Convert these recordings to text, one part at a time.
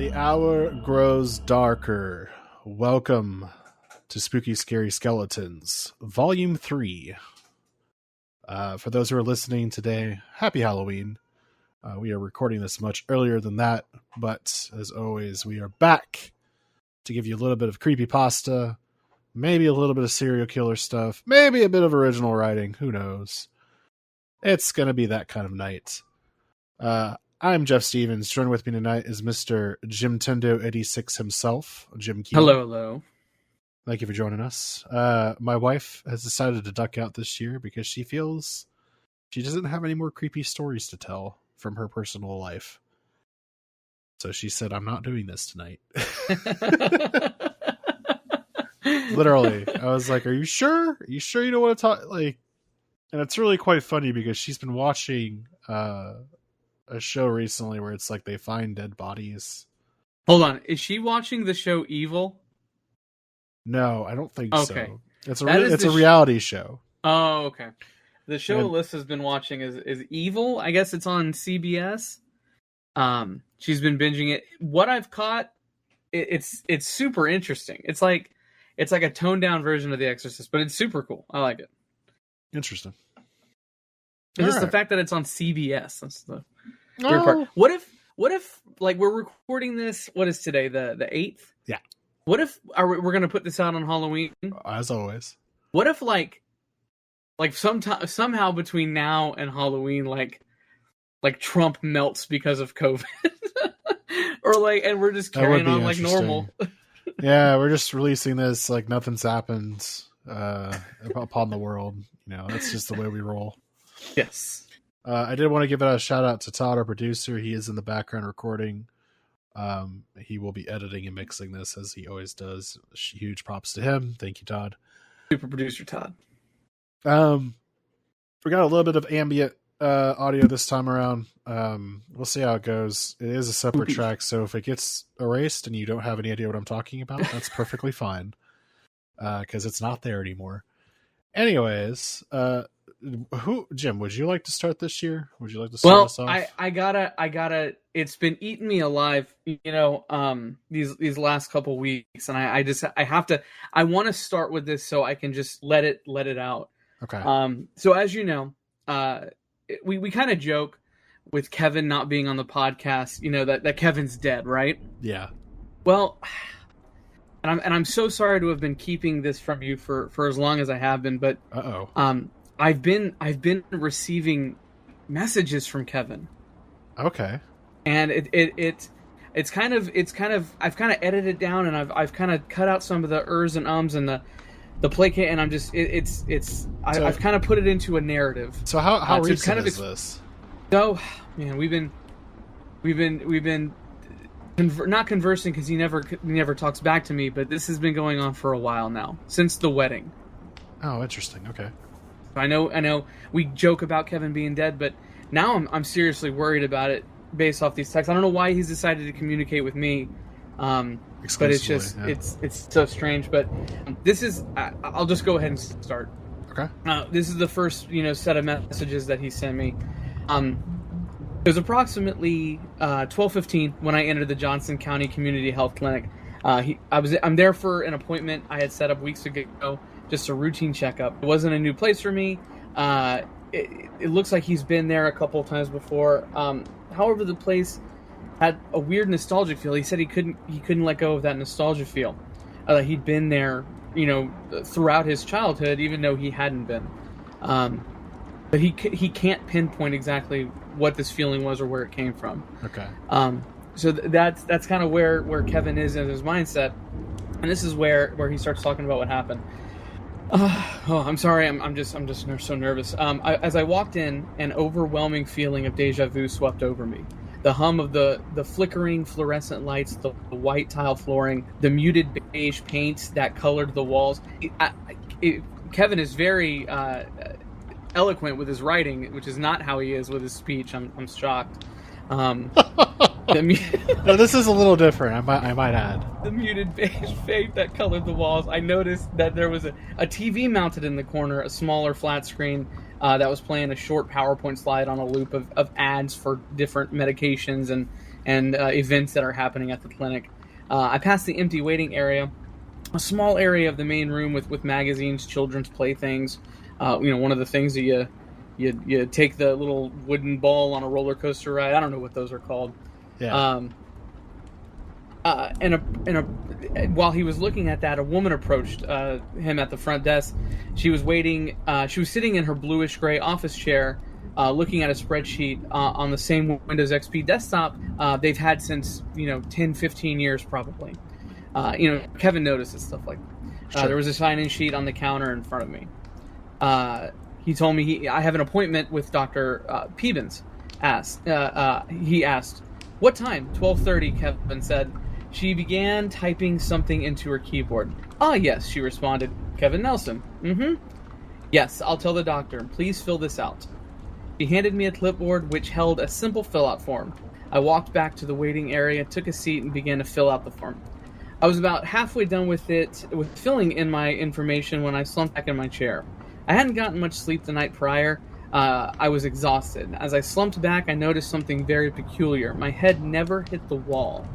The hour grows darker. Welcome to Spooky Scary Skeletons, Volume 3. For those who are listening today, happy Halloween. We are recording this much earlier than that, but as always, we are back to give you a little bit of creepypasta, maybe a little bit of serial killer stuff, maybe a bit of original writing, who knows. It's going to be that kind of night. I'm Jeff Stevens. Joining with me tonight is Mr. Jim Tendo 86 himself, Jim Key. Hello. Thank you for joining us. My wife has decided to duck out this year because she feels she doesn't have any more creepy stories to tell from her personal life. So she said, I'm not doing this tonight. Literally. I was like, are you sure? Are you sure you don't want to talk? Like, and it's really quite funny because she's been watching a show recently where it's like they find dead bodies. Hold on. Is she watching the show Evil? No, I don't think so. It's a reality show. Oh, okay. The show Alyssa's been watching is Evil. I guess it's on CBS. She's been binging it. What I've caught, it's super interesting. It's like a toned down version of The Exorcist, but it's super cool. I like it. Interesting. It's just the fact that it's on CBS. That's the weird part. What if like we're recording this? What is today? The 8th? Yeah. What if we're going to put this out on Halloween? As always. What if like somehow between now and Halloween, like Trump melts because of COVID, or and we're just carrying on like normal. Yeah, we're just releasing this like nothing's happened upon the world. You know, that's just the way we roll. Yes. I did want to give a shout out to Todd, our producer. He is in the background recording. He will be editing and mixing this as he always does. Huge props to him. Thank you, Todd. Super producer Todd. We got a little bit of ambient audio this time around. We'll see how it goes. It is a separate track, so if it gets erased and you don't have any idea what I'm talking about, that's perfectly fine. Because it's not there anymore. Anyways, Jim, would you like to start this year? Would you like to start us off? I gotta. It's been eating me alive, these last couple weeks, and I have to. I want to start with this so I can just let it out. Okay. So as you know, we kind of joke with Kevin not being on the podcast. You know that Kevin's dead, right? Yeah. Well. And I'm so sorry to have been keeping this from you for as long as I have been, but I've been receiving messages from Kevin. Okay. And it's kind of I've kind of edited it down, and I've kind of cut out some of the ers and ums and the placate, and I'm just I've kind of put it into a narrative. So how recent is this? So, man, we've been not conversing because he never talks back to me, but this has been going on for a while now, since the wedding. Oh, interesting. Okay. I know we joke about Kevin being dead, but now I'm seriously worried about it based off these texts. I don't know why he's decided to communicate with me, but it's just it's so strange. But this is I'll just go ahead and start. Okay. This is the first set of messages that he sent me. It was approximately 12:15 when I entered the Johnson County Community Health Clinic. I'm there for an appointment I had set up weeks ago, just a routine checkup. It wasn't a new place for me. It looks like he's been there a couple of times before. However, the place had a weird nostalgic feel. He said he couldn't let go of that nostalgia feel. He'd been there, throughout his childhood, even though he hadn't been. But he can't pinpoint exactly what this feeling was or where it came from. Okay. So that's kind of where Kevin is in his mindset, and this is where he starts talking about what happened. I'm sorry. I'm just so nervous. As I walked in, an overwhelming feeling of deja vu swept over me. The hum of the flickering fluorescent lights, the white tile flooring, the muted beige paint that colored the walls. Kevin is very eloquent with his writing, which is not how he is with his speech. I'm shocked. No, this is a little different. I might add. The muted beige paint that colored the walls. I noticed that there was a TV mounted in the corner, a smaller flat screen that was playing a short PowerPoint slide on a loop of ads for different medications and and events that are happening at the clinic. I passed the empty waiting area, a small area of the main room with magazines, children's playthings. One of the things that you take the little wooden ball on a roller coaster ride. I don't know what those are called. Yeah. While he was looking at that, a woman approached him at the front desk. She was waiting. She was sitting in her bluish gray office chair, looking at a spreadsheet on the same Windows XP desktop they've had since 10, 15 years probably. Kevin notices stuff like that. Sure. There was a sign-in sheet on the counter in front of me. He told me I have an appointment with Dr. Peebens. He asked, "What time?" 12:30, Kevin said. She began typing something into her keyboard. "Ah, yes," she responded. "Kevin Nelson." "Mm-hmm." "Yes, I'll tell the doctor. Please fill this out." She handed me a clipboard which held a simple fill-out form. I walked back to the waiting area, took a seat, and began to fill out the form. I was about halfway done with filling in my information when I slumped back in my chair. I hadn't gotten much sleep the night prior. I was exhausted. As I slumped back, I noticed something very peculiar. My head never hit the wall.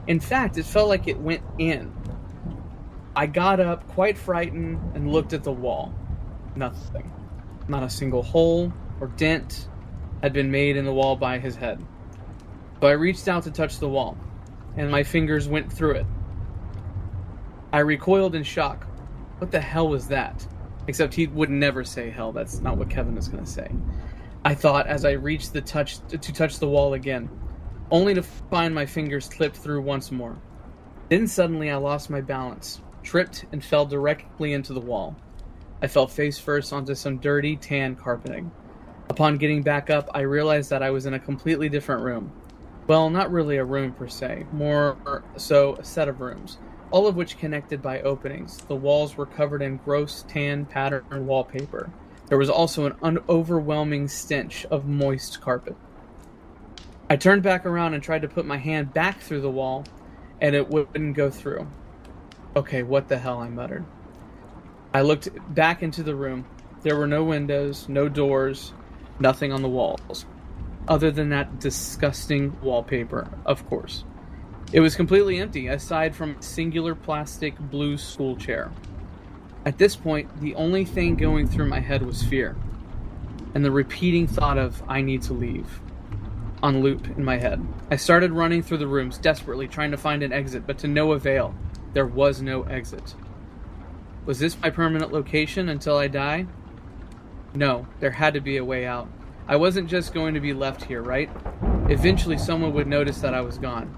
In fact, it felt like it went in. I got up, quite frightened, and looked at the wall. Nothing. Not a single hole or dent had been made in the wall by his head. So I reached out to touch the wall, and my fingers went through it. I recoiled in shock. What the hell was that? Except he would never say hell. That's not what Kevin is going to say. I thought as I reached to touch the wall again, only to find my fingers clipped through once more. Then suddenly I lost my balance, tripped, and fell directly into the wall. I fell face first onto some dirty tan carpeting. Upon getting back up, I realized that I was in a completely different room. Well, not really a room per se, more so a set of rooms, all of which connected by openings. The walls were covered in gross tan pattern wallpaper. There was also an overwhelming stench of moist carpet. I turned back around and tried to put my hand back through the wall, and it wouldn't go through. Okay, what the hell, I muttered. I looked back into the room. There were no windows, no doors, nothing on the walls, other than that disgusting wallpaper, of course. It was completely empty, aside from a singular plastic blue school chair. At this point, the only thing going through my head was fear, and the repeating thought of, I need to leave, on loop in my head. I started running through the rooms, desperately trying to find an exit, but to no avail. There was no exit. Was this my permanent location until I die? No, there had to be a way out. I wasn't just going to be left here, right? Eventually someone would notice that I was gone.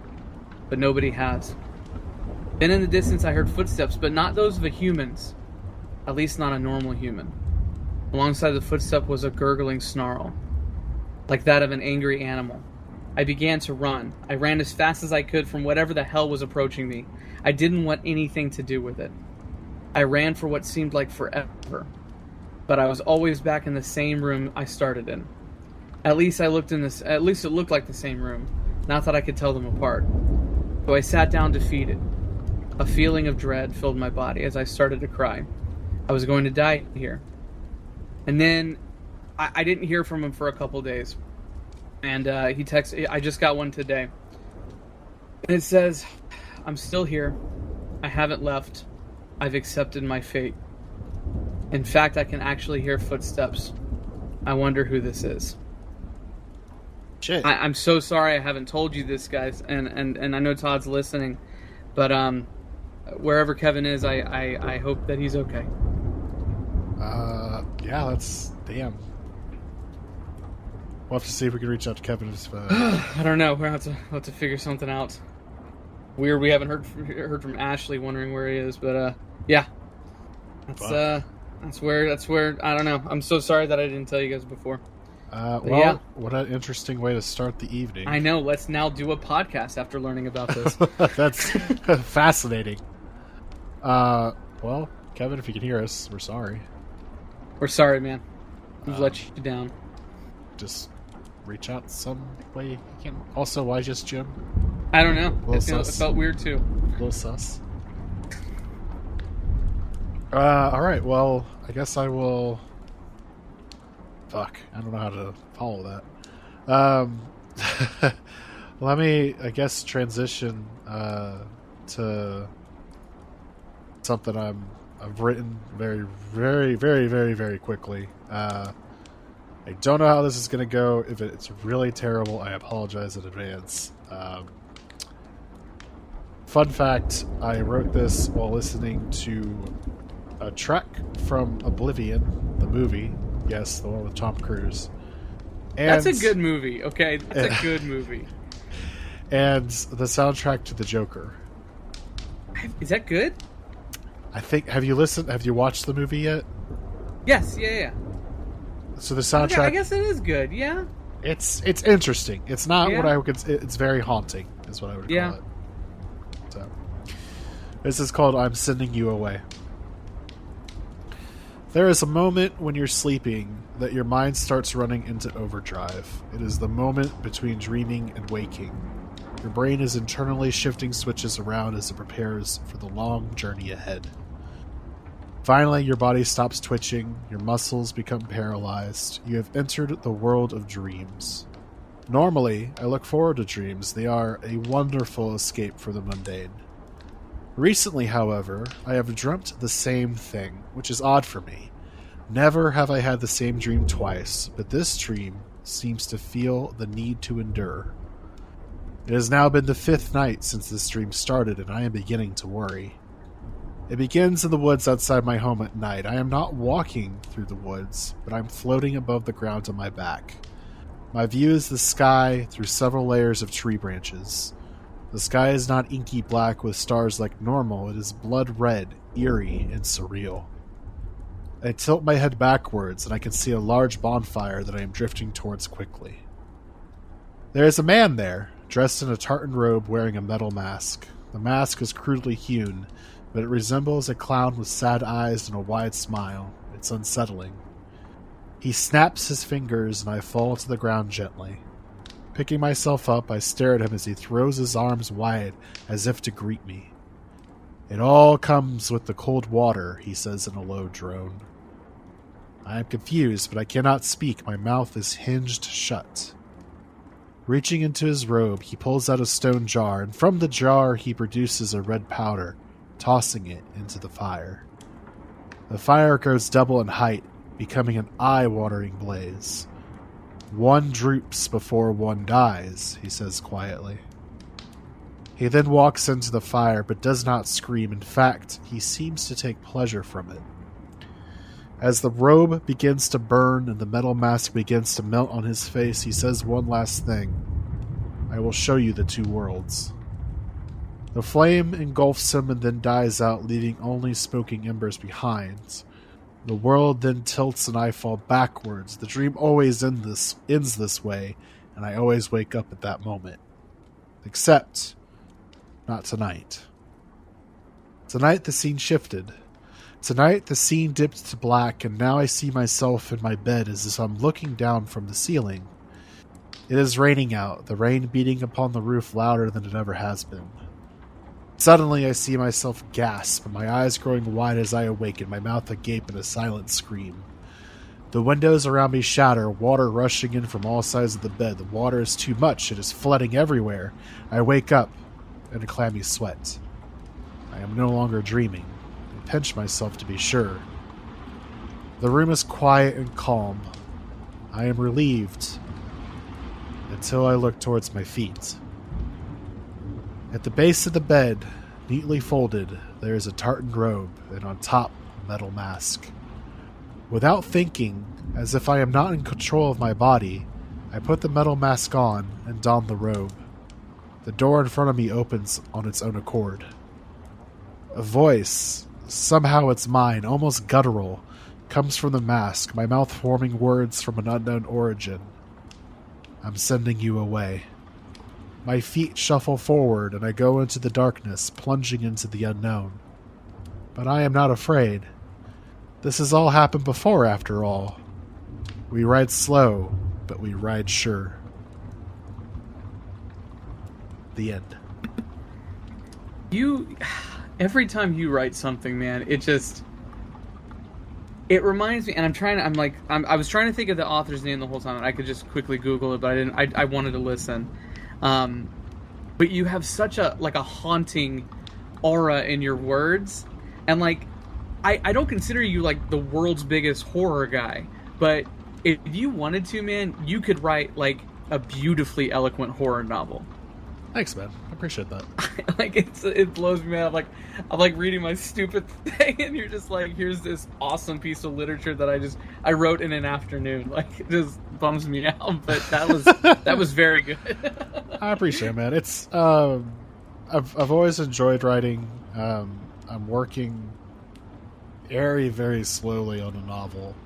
But nobody has. Then in the distance I heard footsteps, but not those of a human's. At least not a normal human. Alongside the footstep was a gurgling snarl, like that of an angry animal. I began to run. I ran as fast as I could from whatever the hell was approaching me. I didn't want anything to do with it. I ran for what seemed like forever. But I was always back in the same room I started in. At least it looked like the same room. Not that I could tell them apart. So I sat down defeated. A feeling of dread filled my body as I started to cry. I was going to die here. And then I didn't hear from him for a couple days. And he texted, I just got one today. And it says, I'm still here. I haven't left. I've accepted my fate. In fact, I can actually hear footsteps. I wonder who this is. Shit. I'm so sorry I haven't told you this, guys. And I know Todd's listening. But wherever Kevin is, I hope that he's okay. Yeah, that's... Damn. We'll have to see if we can reach out to Kevin. I don't know. We'll have to figure something out. Weird. We haven't heard from Ashley, wondering where he is. But yeah, that's where I don't know. I'm so sorry that I didn't tell you guys before. Yeah. What an interesting way to start the evening. I know. Let's now do a podcast after learning about this. That's fascinating. Well, Kevin, if you can hear us, we're sorry. We're sorry, man. We've let you down. Just reach out some way you can. Also, why just Jim? I don't know. It felt weird too. A little sus. All right. Well, I guess I will. Fuck. I don't know how to follow that. Let me, I guess, transition to something I've written very, very, very, very, very quickly. I don't know how this is going to go. If it's really terrible, I apologize in advance. Fun fact, I wrote this while listening to a track from Oblivion, the movie. Yes, the one with Tom Cruise. And, that's a good movie, okay? That's a good movie. And the soundtrack to The Joker. Is that good? I think, have you watched the movie yet? Yes, yeah. So the soundtrack... I guess it is good, yeah. It's interesting. It's not what I would consider... It's very haunting, is what I would call it. So, this is called I'm Sending You Away. There is a moment when you're sleeping that your mind starts running into overdrive. It is the moment between dreaming and waking. Your brain is internally shifting switches around as it prepares for the long journey ahead. Finally, your body stops twitching, your muscles become paralyzed. You have entered the world of dreams. Normally, I look forward to dreams. They are a wonderful escape for the mundane. Recently, however, I have dreamt the same thing, which is odd for me. Never have I had the same dream twice, but this dream seems to feel the need to endure. It has now been the 5th night since this dream started, and I am beginning to worry. It begins in the woods outside my home at night. I am not walking through the woods, but I'm floating above the ground on my back. My view is the sky through several layers of tree branches. The sky is not inky black with stars like normal. It is blood red, eerie, and surreal. I tilt my head backwards, and I can see a large bonfire that I am drifting towards quickly. There is a man there, dressed in a tartan robe wearing a metal mask. The mask is crudely hewn, but it resembles a clown with sad eyes and a wide smile. It's unsettling. He snaps his fingers, and I fall to the ground gently. Picking myself up, I stare at him as he throws his arms wide as if to greet me. It all comes with the cold water, he says in a low drone. I am confused, but I cannot speak. My mouth is hinged shut. Reaching into his robe, he pulls out a stone jar, and from the jar he produces a red powder, tossing it into the fire. The fire grows double in height, becoming an eye-watering blaze. One droops before one dies, he says quietly. He then walks into the fire, but does not scream. In fact, he seems to take pleasure from it. As the robe begins to burn and the metal mask begins to melt on his face, he says one last thing. I will show you the 2 worlds. The flame engulfs him and then dies out, leaving only smoking embers behind. The world then tilts and I fall backwards. The dream always ends this way, and I always wake up at that moment. Except, not tonight. Tonight the scene shifted. Tonight the scene dipped to black, and now I see myself in my bed as if I'm looking down from the ceiling. It is raining out, the rain beating upon the roof louder than it ever has been. Suddenly I see myself gasp, my eyes growing wide as I awaken, my mouth agape in a silent scream. The windows around me shatter, water rushing in from all sides of the bed. The water is too much, it is flooding everywhere. I wake up in a clammy sweat. I am no longer dreaming. I pinch myself to be sure. The room is quiet and calm. I am relieved until I look towards my feet. At the base of the bed, neatly folded, there is a tartan robe, and on top, a metal mask. Without thinking, as if I am not in control of my body, I put the metal mask on and don the robe. The door in front of me opens on its own accord. A voice, somehow it's mine, almost guttural, comes from the mask, my mouth forming words from an unknown origin. I'm sending you away. My feet shuffle forward, and I go into the darkness, plunging into the unknown. But I am not afraid. This has all happened before, after all. We ride slow, but we ride sure. The end. Every time you write something, man, it reminds me, and I was trying to think of the author's name the whole time, and I could just quickly Google it, but I didn't. I wanted to listen. But you have such a haunting aura in your words, and like I don't consider you like the world's biggest horror guy, but if you wanted to, man, you could write like a beautifully eloquent horror novel. Thanks, man. I appreciate that. Like it blows me out. I'm like reading my stupid thing, and you're just like, here's this awesome piece of literature that I wrote in an afternoon. Like, it just bums me out, but that was very good. I appreciate it, man. It's I've always enjoyed writing. I'm working very, very slowly on a novel.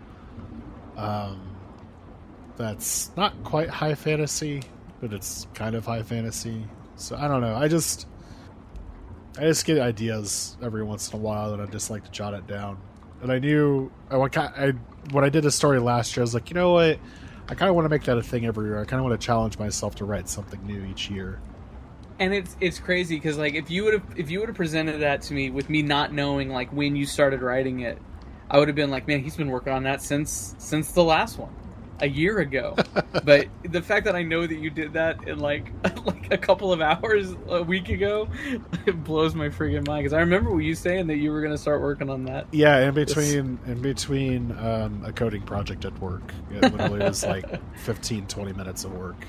That's not quite high fantasy, but it's kind of high fantasy. So I don't know. I just get ideas every once in a while, and I just like to jot it down. And I knew when I did a story last year, I was like, you know what? I kind of want to make that a thing every year. I kind of want to challenge myself to write something new each year. And it's crazy because like if you would have presented that to me with me not knowing like when you started writing it, I would have been like, man, he's been working on that since the last one, a year ago. But the fact that I know that you did that in like a couple of hours a week ago, it blows my freaking mind. Because I remember you saying that you were going to start working on that. Yeah, in between a coding project at work, it literally was like 15-20 minutes of work.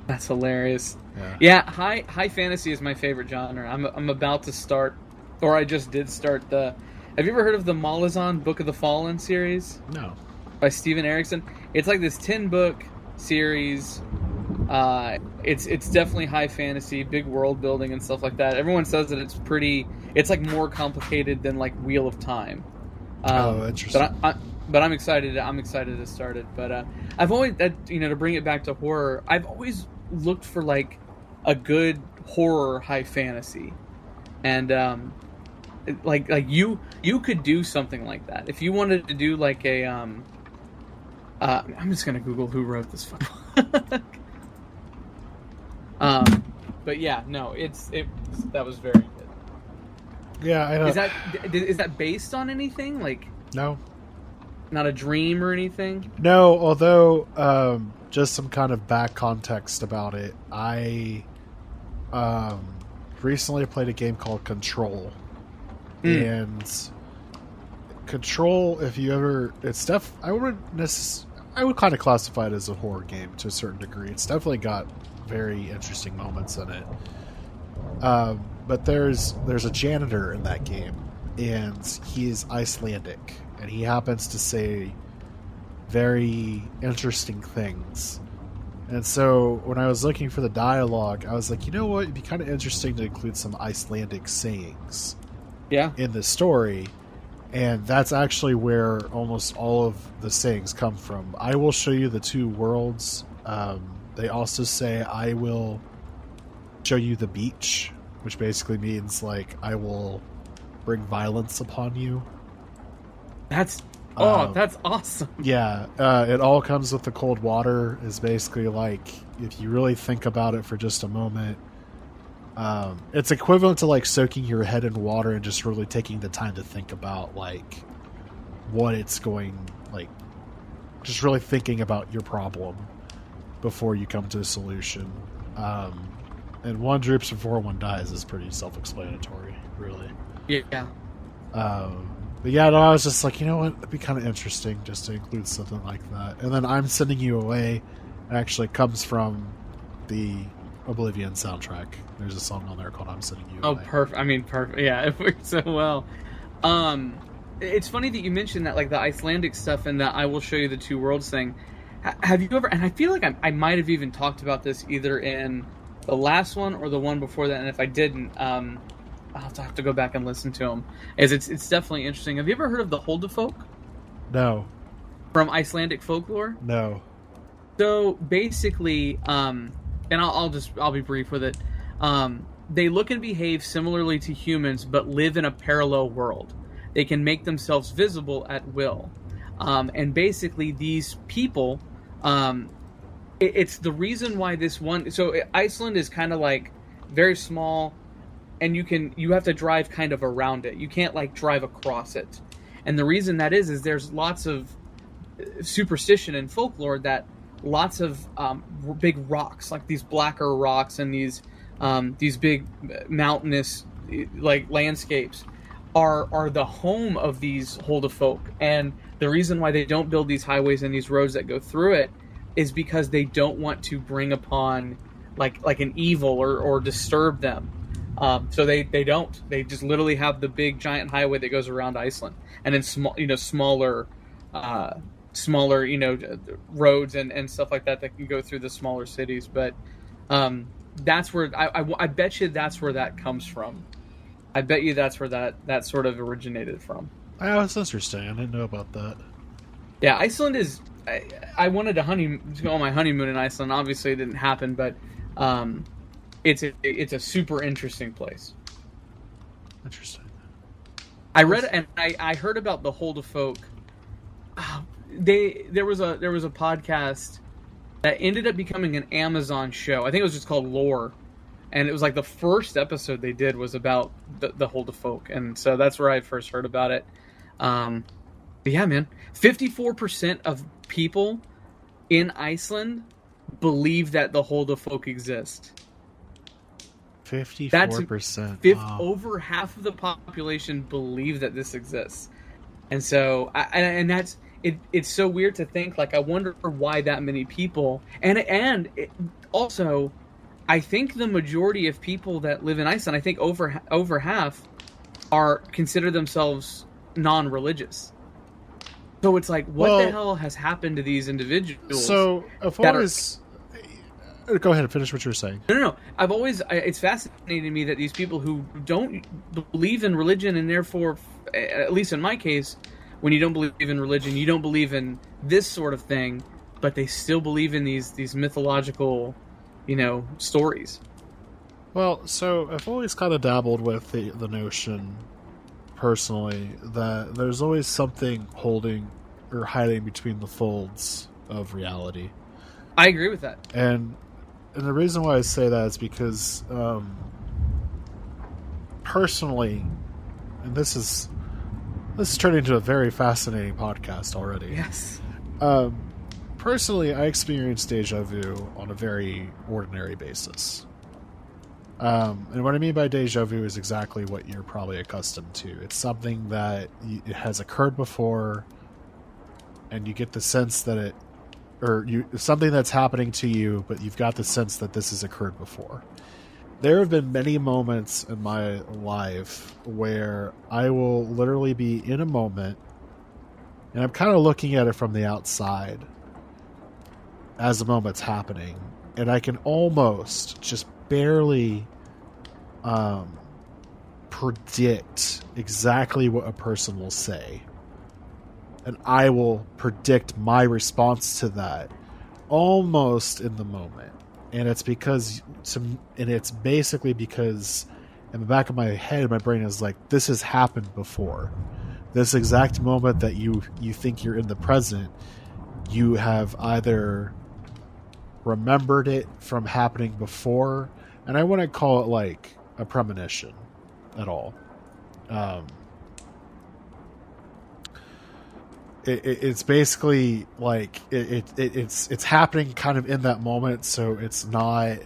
That's hilarious. Yeah, high fantasy is my favorite genre. I'm about to start, or I just did start the. Have you ever heard of the Malazan Book of the Fallen series? No. By Steven Erikson. It's like this 10-book series. It's definitely high fantasy, big world building and stuff like that. Everyone says that it's like more complicated than like Wheel of Time. Interesting. But I'm excited to start it. But I've always, to bring it back to horror, I've always looked for like a good horror high fantasy, and like you could do something like that if you wanted to do like a I'm just gonna Google who wrote this book. But yeah, no, that was very good. Yeah, I know. Is that based on anything? Like, no, not a dream or anything? No, although just some kind of back context about it. I recently played a game called Control. And Control, if you ever, I would kind of classify it as a horror game to a certain degree. It's definitely got very interesting moments in it. But there's a janitor in that game, and he is Icelandic, and he happens to say very interesting things. And so when I was looking for the dialogue, I was like, you know what? It'd be kind of interesting to include some Icelandic sayings in the story. And that's actually where almost all of the sayings come from. I will show you the two worlds. They also say, I will show you the beach, which basically means like I will bring violence upon you. That's awesome. Yeah, it all comes with the cold water is basically like, if you really think about it for just a moment, it's equivalent to like soaking your head in water and just really taking the time to think about like what it's going, like just really thinking about your problem before you come to a solution. And one droops before one dies is pretty self-explanatory, really. Yeah. But yeah, no, I was just like, you know what? It'd be kind of interesting just to include something like that. And then I'm Sending You Away actually comes from the Oblivion soundtrack. There's a song on there called I'm Sending You Away. Oh, perfect. I mean, perfect. Yeah, it works so well. It's funny that you mentioned that, like the Icelandic stuff and that I will show you the two worlds thing. Have you ever, and I feel like I might have even talked about this either in the last one or the one before that, and if I didn't, I'll have to go back and listen to them. It's definitely interesting. Have you ever heard of the Huldufolk? No. From Icelandic folklore? No. So basically, and I'll be brief with it. They look and behave similarly to humans, but live in a parallel world. They can make themselves visible at will, and basically these people. It's the reason why this one. So Iceland is kind of like very small. And you have to drive kind of around it. You can't like drive across it. And the reason that is there's lots of superstition and folklore that lots of big rocks, like these blacker rocks, and these big mountainous like landscapes are the home of these Holda folk. And the reason why they don't build these highways and these roads that go through it is because they don't want to bring upon like an evil or disturb them. So they don't. They just literally have the big giant highway that goes around Iceland, and then smaller roads and stuff like that can go through the smaller cities. But that's where I bet you that's where that comes from. I bet you that's where that sort of originated from. Oh, that's interesting. I didn't know about that. Yeah, Iceland is. I wanted to go on my honeymoon in Iceland. Obviously, it didn't happen, but it's a super interesting place. Interesting. I read and I heard about the Holda folk. There was a podcast that ended up becoming an Amazon show. I think it was just called Lore, and it was like the first episode they did was about the Holda folk, and so that's where I first heard about it. But yeah, man, 54% of people in Iceland believe that the Holda folk exist. 54%. Wow. Over half of the population believe that this exists, and so and that's it. It's so weird to think. Like, I wonder why that many people. And also, I think the majority of people that live in Iceland, I think over half, consider themselves non-religious. So it's like, what the hell has happened to these individuals? So I've always... Go ahead and finish what you were saying. No. It's fascinating to me that these people who don't believe in religion, and therefore, at least in my case, when you don't believe in religion, you don't believe in this sort of thing, but they still believe in these mythological, stories. Well, so I've always kind of dabbled with the notion, personally, that there's always something holding or hiding between the folds of reality. I agree with that. And the reason why I say that is because, personally, and this is turning into a very fascinating podcast already. Yes. Personally, I experience deja vu on a very ordinary basis. And what I mean by deja vu is exactly what you're probably accustomed to. It's something that it has occurred before, and you get the sense that something that's happening to you, but you've got the sense that this has occurred before. There have been many moments in my life where I will literally be in a moment, and I'm kind of looking at it from the outside as the moment's happening, and I can almost just barely predict exactly what a person will say. And I will predict my response to that almost in the moment. And it's basically because in the back of my head, my brain is like, this has happened before. This exact moment that you think you're in the present, you have either remembered it from happening before, and I wouldn't call it like a premonition at all. It's basically like it's happening kind of in that moment, so it's not.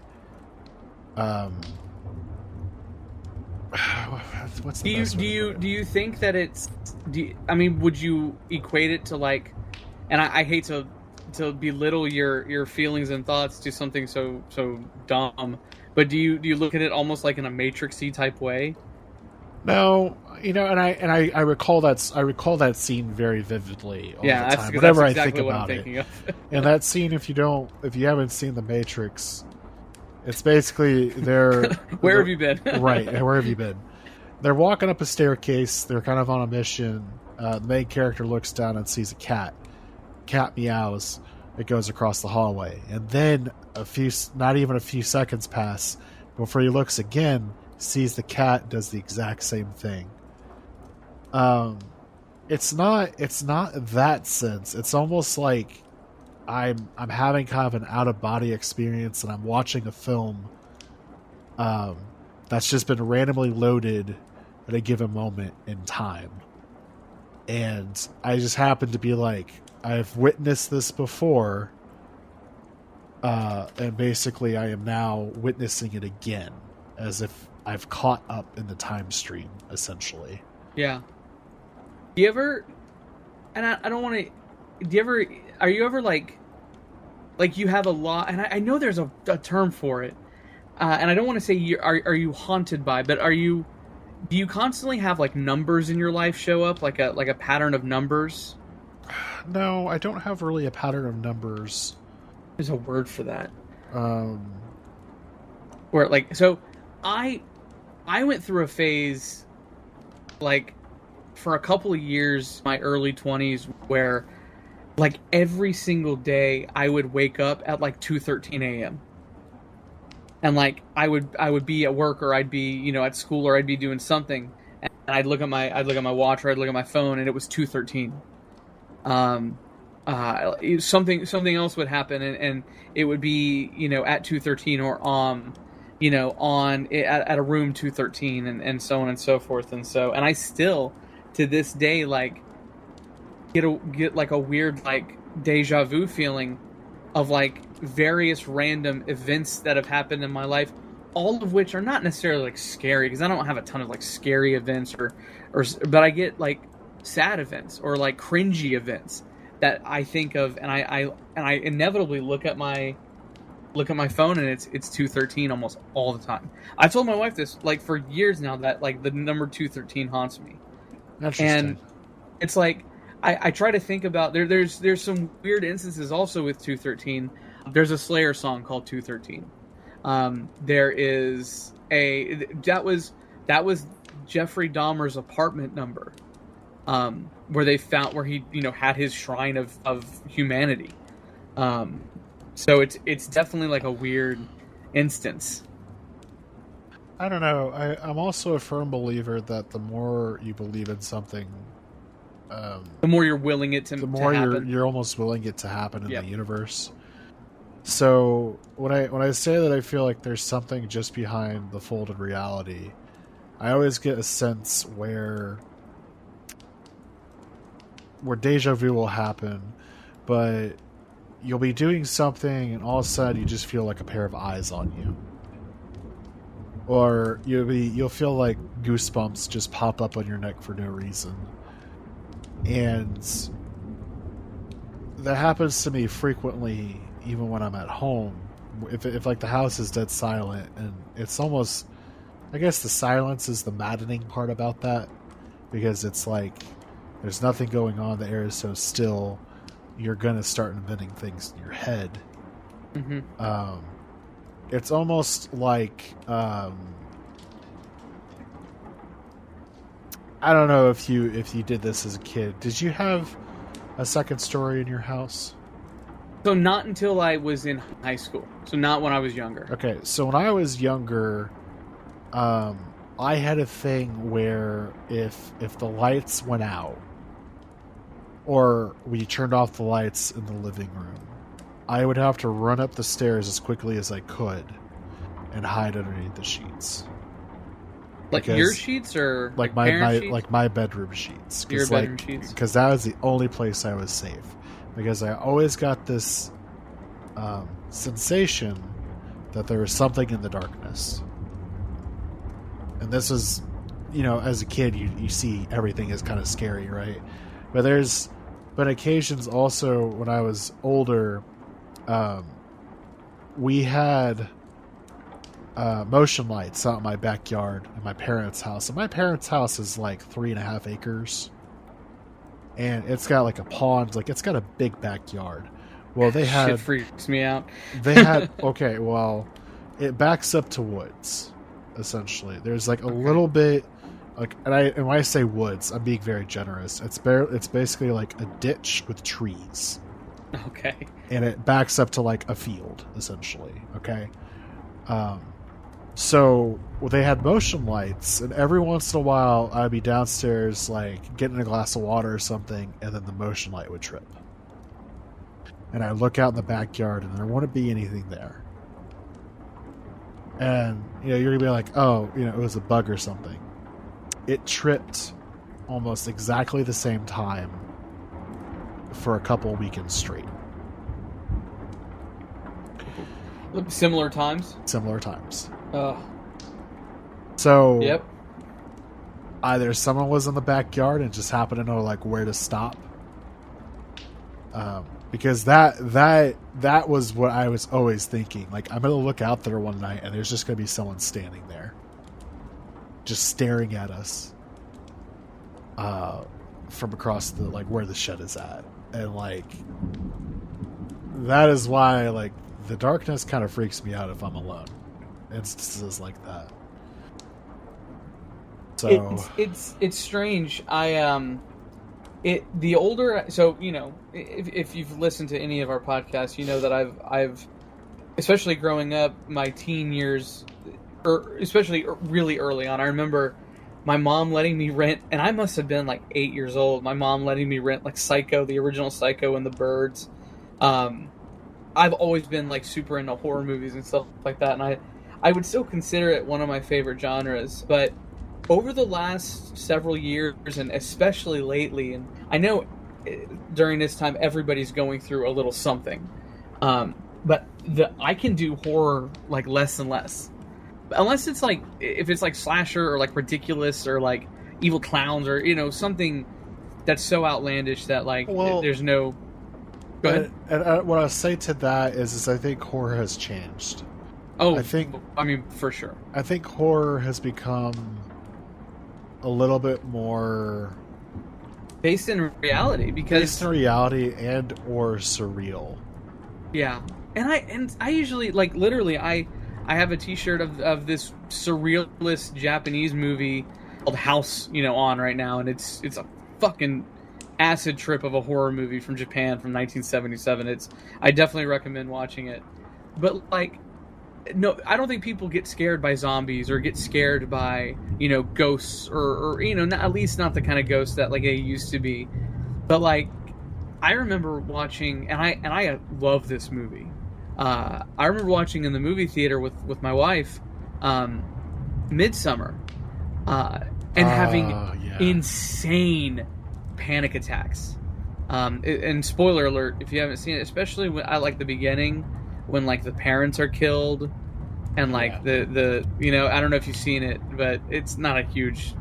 What's the best way to put it? Do you think that it's? Would you equate it to like? And I hate to belittle your feelings and thoughts to something so dumb, but do you look at it almost like in a Matrix-y type way? No, and I recall that scene very vividly all the time. Whenever I think about it, and that scene, if you haven't seen The Matrix, it's basically where have you been? Right, where have you been? They're walking up a staircase. They're kind of on a mission. The main character looks down and sees a cat. Cat meows. It goes across the hallway, and then not even a few seconds pass before he looks again. Sees the cat, does the exact same thing. It's not that sense. It's almost like I'm having kind of an out of body experience, and I'm watching a film that's just been randomly loaded at a given moment in time, and I just happen to be like, I've witnessed this before, And basically I am now witnessing it again, as if I've caught up in the time stream, essentially. Yeah. Do you ever, and I don't want to, are you ever like you have a lot, and I know there's a term for it, and I don't want to say are you haunted by, but do you constantly have like numbers in your life show up, like a pattern of numbers? No, I don't have really a pattern of numbers. There's a word for that. Where like, so I went through a phase, like, for a couple of years, my early 20s, where like every single day I would wake up at like 2:13 a.m. and like I would be at work, or I'd be at school, or I'd be doing something, and I'd look at my watch, or I'd look at my phone, and it was 2:13. Something else would happen, and it would be at 2:13, or at a room 213, and so on and so forth, and I still to this day like get like a weird like deja vu feeling of like various random events that have happened in my life, all of which are not necessarily like scary, because I don't have a ton of like scary events or but I get like sad events or like cringy events that I think of, and I inevitably look at my phone, and it's 2:13 almost all the time. I've told my wife this like for years now, that like the number 2:13 haunts me. And it's like I try to think about there's some weird instances also with 2:13. There's a Slayer song called 2:13. There is that was Jeffrey Dahmer's apartment number, where he had his shrine of humanity. So it's definitely like a weird instance. I don't know. I'm also a firm believer that the more you believe in something, the more you're willing it to the more happen. you're almost willing it to happen in Yep. the universe. So when I say that I feel like there's something just behind the folded reality, I always get a sense where deja vu will happen, but you'll be doing something, and all of a sudden you just feel like a pair of eyes on you. Or you'll feel like goosebumps just pop up on your neck for no reason. And that happens to me frequently, even when I'm at home. If like the house is dead silent, and it's almost, I guess the silence is the maddening part about that, because it's like there's nothing going on, the air is so still, you're gonna start inventing things in your head. Mm-hmm. It's almost like I don't know if you did this as a kid. Did you have a second story in your house? So not until I was in high school. So not when I was younger. Okay, so when I was younger, I had a thing where if the lights went out, or we turned off the lights in the living room, I would have to run up the stairs as quickly as I could and hide underneath the sheets. Like your sheets, or like my sheets? like my bedroom sheets. Your bedroom sheets. Because that was the only place I was safe. Because I always got this sensation that there was something in the darkness. And this is, as a kid, you see everything is kind of scary, right? But there's been occasions also when I was older, we had motion lights out in my backyard in my parents' house. And my parents' house is like 3.5 acres. And it's got like a pond, like it's got a big backyard. Well, they had... Shit freaks me out. They had... Okay, well, it backs up to woods, essentially. There's like a little bit... Like, and when I say woods, I'm being very generous. It's basically like a ditch with trees. Okay. And it backs up to like a field, essentially. Okay? So they had motion lights, and every once in a while I'd be downstairs like getting a glass of water or something, and then the motion light would trip. And I look out in the backyard, and there wouldn't be anything there. And you're gonna be like, oh, it was a bug or something. It tripped almost exactly the same time for a couple weekends straight. Similar times. Similar times. Oh. So. Yep. Either someone was in the backyard and just happened to know like where to stop. Because that was what I was always thinking. Like, I'm gonna look out there one night and there's just gonna be someone standing there, just staring at us, from across the like where the shed is at, and like that is why like the darkness kind of freaks me out if I'm alone. Instances like that. So it's strange. The older, so you know, if you've listened to any of our podcasts, you know that I've especially growing up, my teen years, or especially really early on, I remember my mom letting me rent, and I must have been like 8 years old. My mom letting me rent like Psycho, the original Psycho, and The Birds. I've always been like super into horror movies and stuff like that, and I would still consider it one of my favorite genres, but over the last several years, and especially lately, and I know during this time everybody's going through a little something, but I can do horror like less and less, unless it's like if it's like slasher or like ridiculous or like evil clowns or you know something that's so outlandish that like there's no. Go ahead. And what I'll say to that is I think horror has changed. Oh, I mean for sure. I think horror has become a little bit more based in reality, because based in reality and or surreal. Yeah, and I usually like literally I have a T-shirt of this surrealist Japanese movie called House, you know, on right now, and it's a fucking acid trip of a horror movie from Japan from 1977. I definitely recommend watching it, but like. No, I don't think people get scared by zombies or get scared by, you know, ghosts or you know, at least not the kind of ghosts that like they used to be. But like, I remember watching, and I love this movie. I remember watching in the movie theater with my wife, Midsummer, and having insane panic attacks. And spoiler alert, if you haven't seen it, especially when I like the beginning. When like the parents are killed, and like the you know, I don't know if you've seen it, but it's not a huge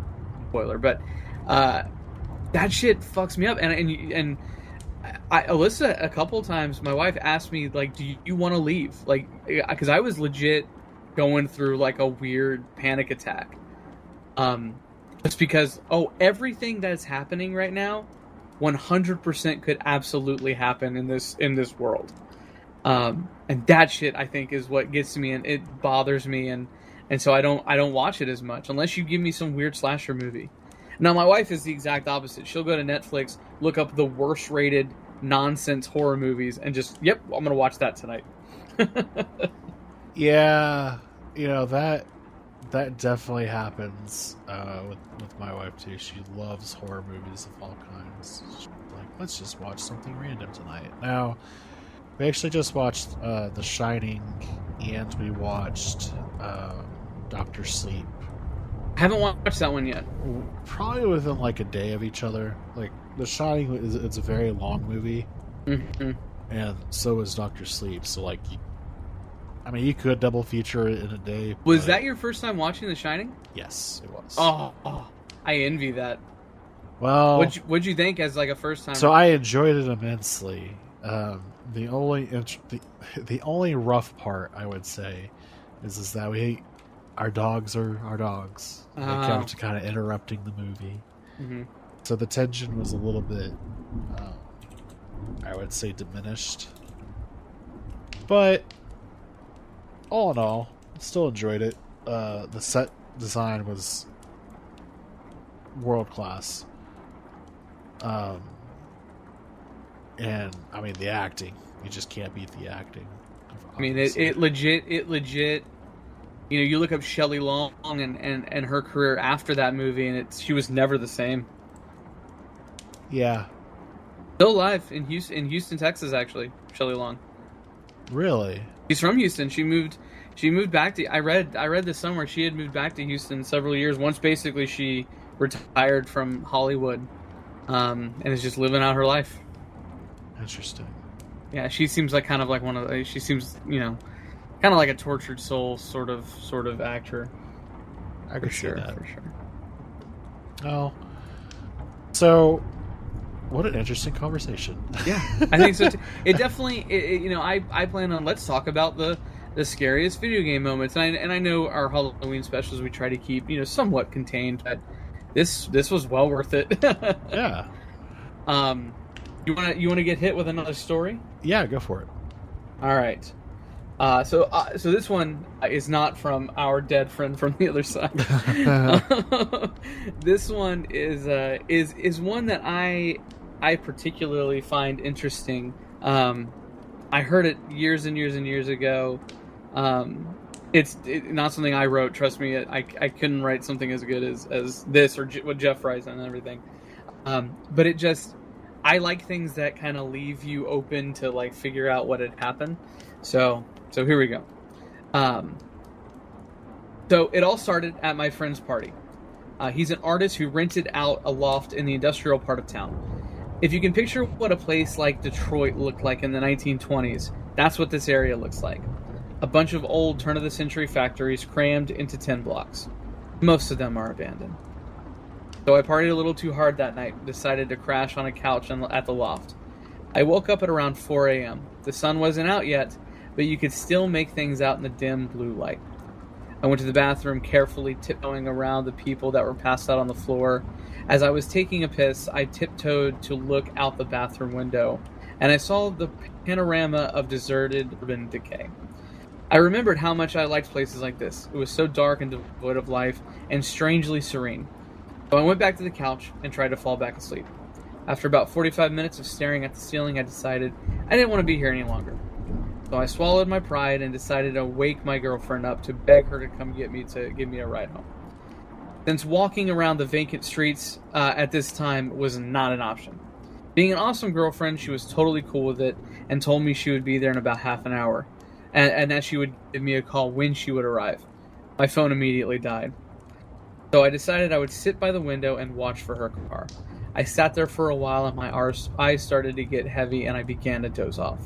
spoiler. But that shit fucks me up. And Alyssa, a couple of times, my wife asked me like, "Do you want to leave?" Like, because I was legit going through like a weird panic attack. Just because everything that's happening right now, 100% could absolutely happen in this world. And that shit I think is what gets me, and it bothers me, and so I don't watch it as much unless you give me some weird slasher movie. Now my wife is the exact opposite. She'll go to Netflix, look up the worst rated nonsense horror movies, and just I'm gonna watch that tonight. Yeah, you know that definitely happens with my wife too. She loves horror movies of all kinds. She's like, let's just watch something random tonight. Now. We actually just watched The Shining, and we watched Dr. Sleep. I haven't watched that one yet. Probably within like a day of each other. Like The Shining it's a very long movie, and so is Dr. Sleep. So like, you could double feature it in a day. Was that your first time watching The Shining? Yes, it was. Oh, I envy that. Well, what'd you think as like a first time? So I enjoyed it immensely. The only rough part I would say is that our dogs are our dogs. They come to kind of interrupting the movie, so the tension was a little bit, I would say, diminished. But all in all, still enjoyed it. The set design was world class. And the acting, you just can't beat the acting. Obviously. It legit. You know, you look up Shelley Long and her career after that movie, and she was never the same. Yeah. Still alive in Houston, Texas, actually. Shelley Long. Really? She's from Houston. She moved back to. I read this somewhere. She had moved back to Houston several years. Once basically she retired from Hollywood, and is just living out her life. Interesting. Yeah, she seems like kind of like she seems, Kind of like a tortured soul sort of actor. I could see that. For sure. Oh. So, what an interesting conversation. Yeah, I think so too. It definitely, I plan on, let's talk about the scariest video game moments. And I know our Halloween specials we try to keep, somewhat contained, but this was well worth it. Yeah. You want to get hit with another story? Yeah, go for it. All right. So this one is not from our dead friend from the other side. This one is one that I particularly find interesting. I heard it years and years and years ago. It's not something I wrote. Trust me, I couldn't write something as good as this or what Geoff writes and everything. But it just, I like things that kind of leave you open to like figure out what had happened. So here we go. So it all started at my friend's party. He's an artist who rented out a loft in the industrial part of town. If you can picture what a place like Detroit looked like in the 1920s, that's what this area looks like. A bunch of old turn-of-the-century factories crammed into 10 blocks. Most of them are abandoned. So I partied a little too hard that night and decided to crash on a couch at the loft. I woke up at around 4 a.m. The sun wasn't out yet, but you could still make things out in the dim blue light. I went to the bathroom, carefully tiptoeing around the people that were passed out on the floor. As I was taking a piss, I tiptoed to look out the bathroom window, and I saw the panorama of deserted urban decay. I remembered how much I liked places like this. It was so dark and devoid of life, and strangely serene. So I went back to the couch and tried to fall back asleep. After about 45 minutes of staring at the ceiling, I decided I didn't want to be here any longer. So I swallowed my pride and decided to wake my girlfriend up to beg her to come get me to give me a ride home. Since walking around the vacant streets at this time was not an option. Being an awesome girlfriend, she was totally cool with it and told me she would be there in about half an hour and that she would give me a call when she would arrive. My phone immediately died. So I decided I would sit by the window and watch for her car. I sat there for a while and my eyes started to get heavy and I began to doze off.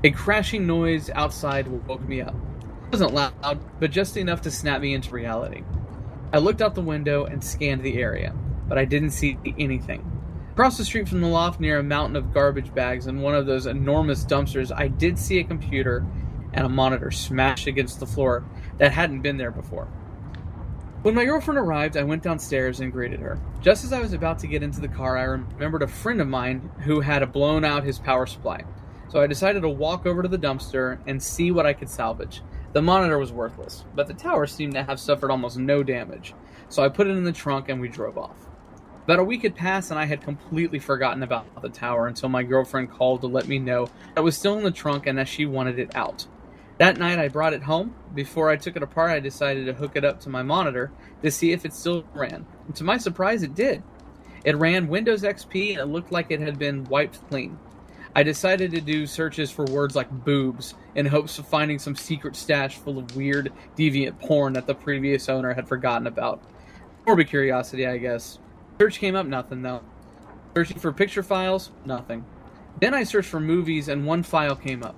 A crashing noise outside woke me up. It wasn't loud, but just enough to snap me into reality. I looked out the window and scanned the area, but I didn't see anything. Across the street from the loft, near a mountain of garbage bags and one of those enormous dumpsters, I did see a computer and a monitor smashed against the floor that hadn't been there before. When my girlfriend arrived, I went downstairs and greeted her. Just as I was about to get into the car, I remembered a friend of mine who had blown out his power supply. So I decided to walk over to the dumpster and see what I could salvage. The monitor was worthless, but the tower seemed to have suffered almost no damage. So I put it in the trunk and we drove off. About a week had passed and I had completely forgotten about the tower until my girlfriend called to let me know that it was still in the trunk and that she wanted it out. That night I brought it home. Before I took it apart, I decided to hook it up to my monitor to see if it still ran. And to my surprise, it did. It ran Windows XP and it looked like it had been wiped clean. I decided to do searches for words like boobs in hopes of finding some secret stash full of weird, deviant porn that the previous owner had forgotten about. Morbid curiosity, I guess. Search came up, nothing though. Searching for picture files, nothing. Then I searched for movies and one file came up.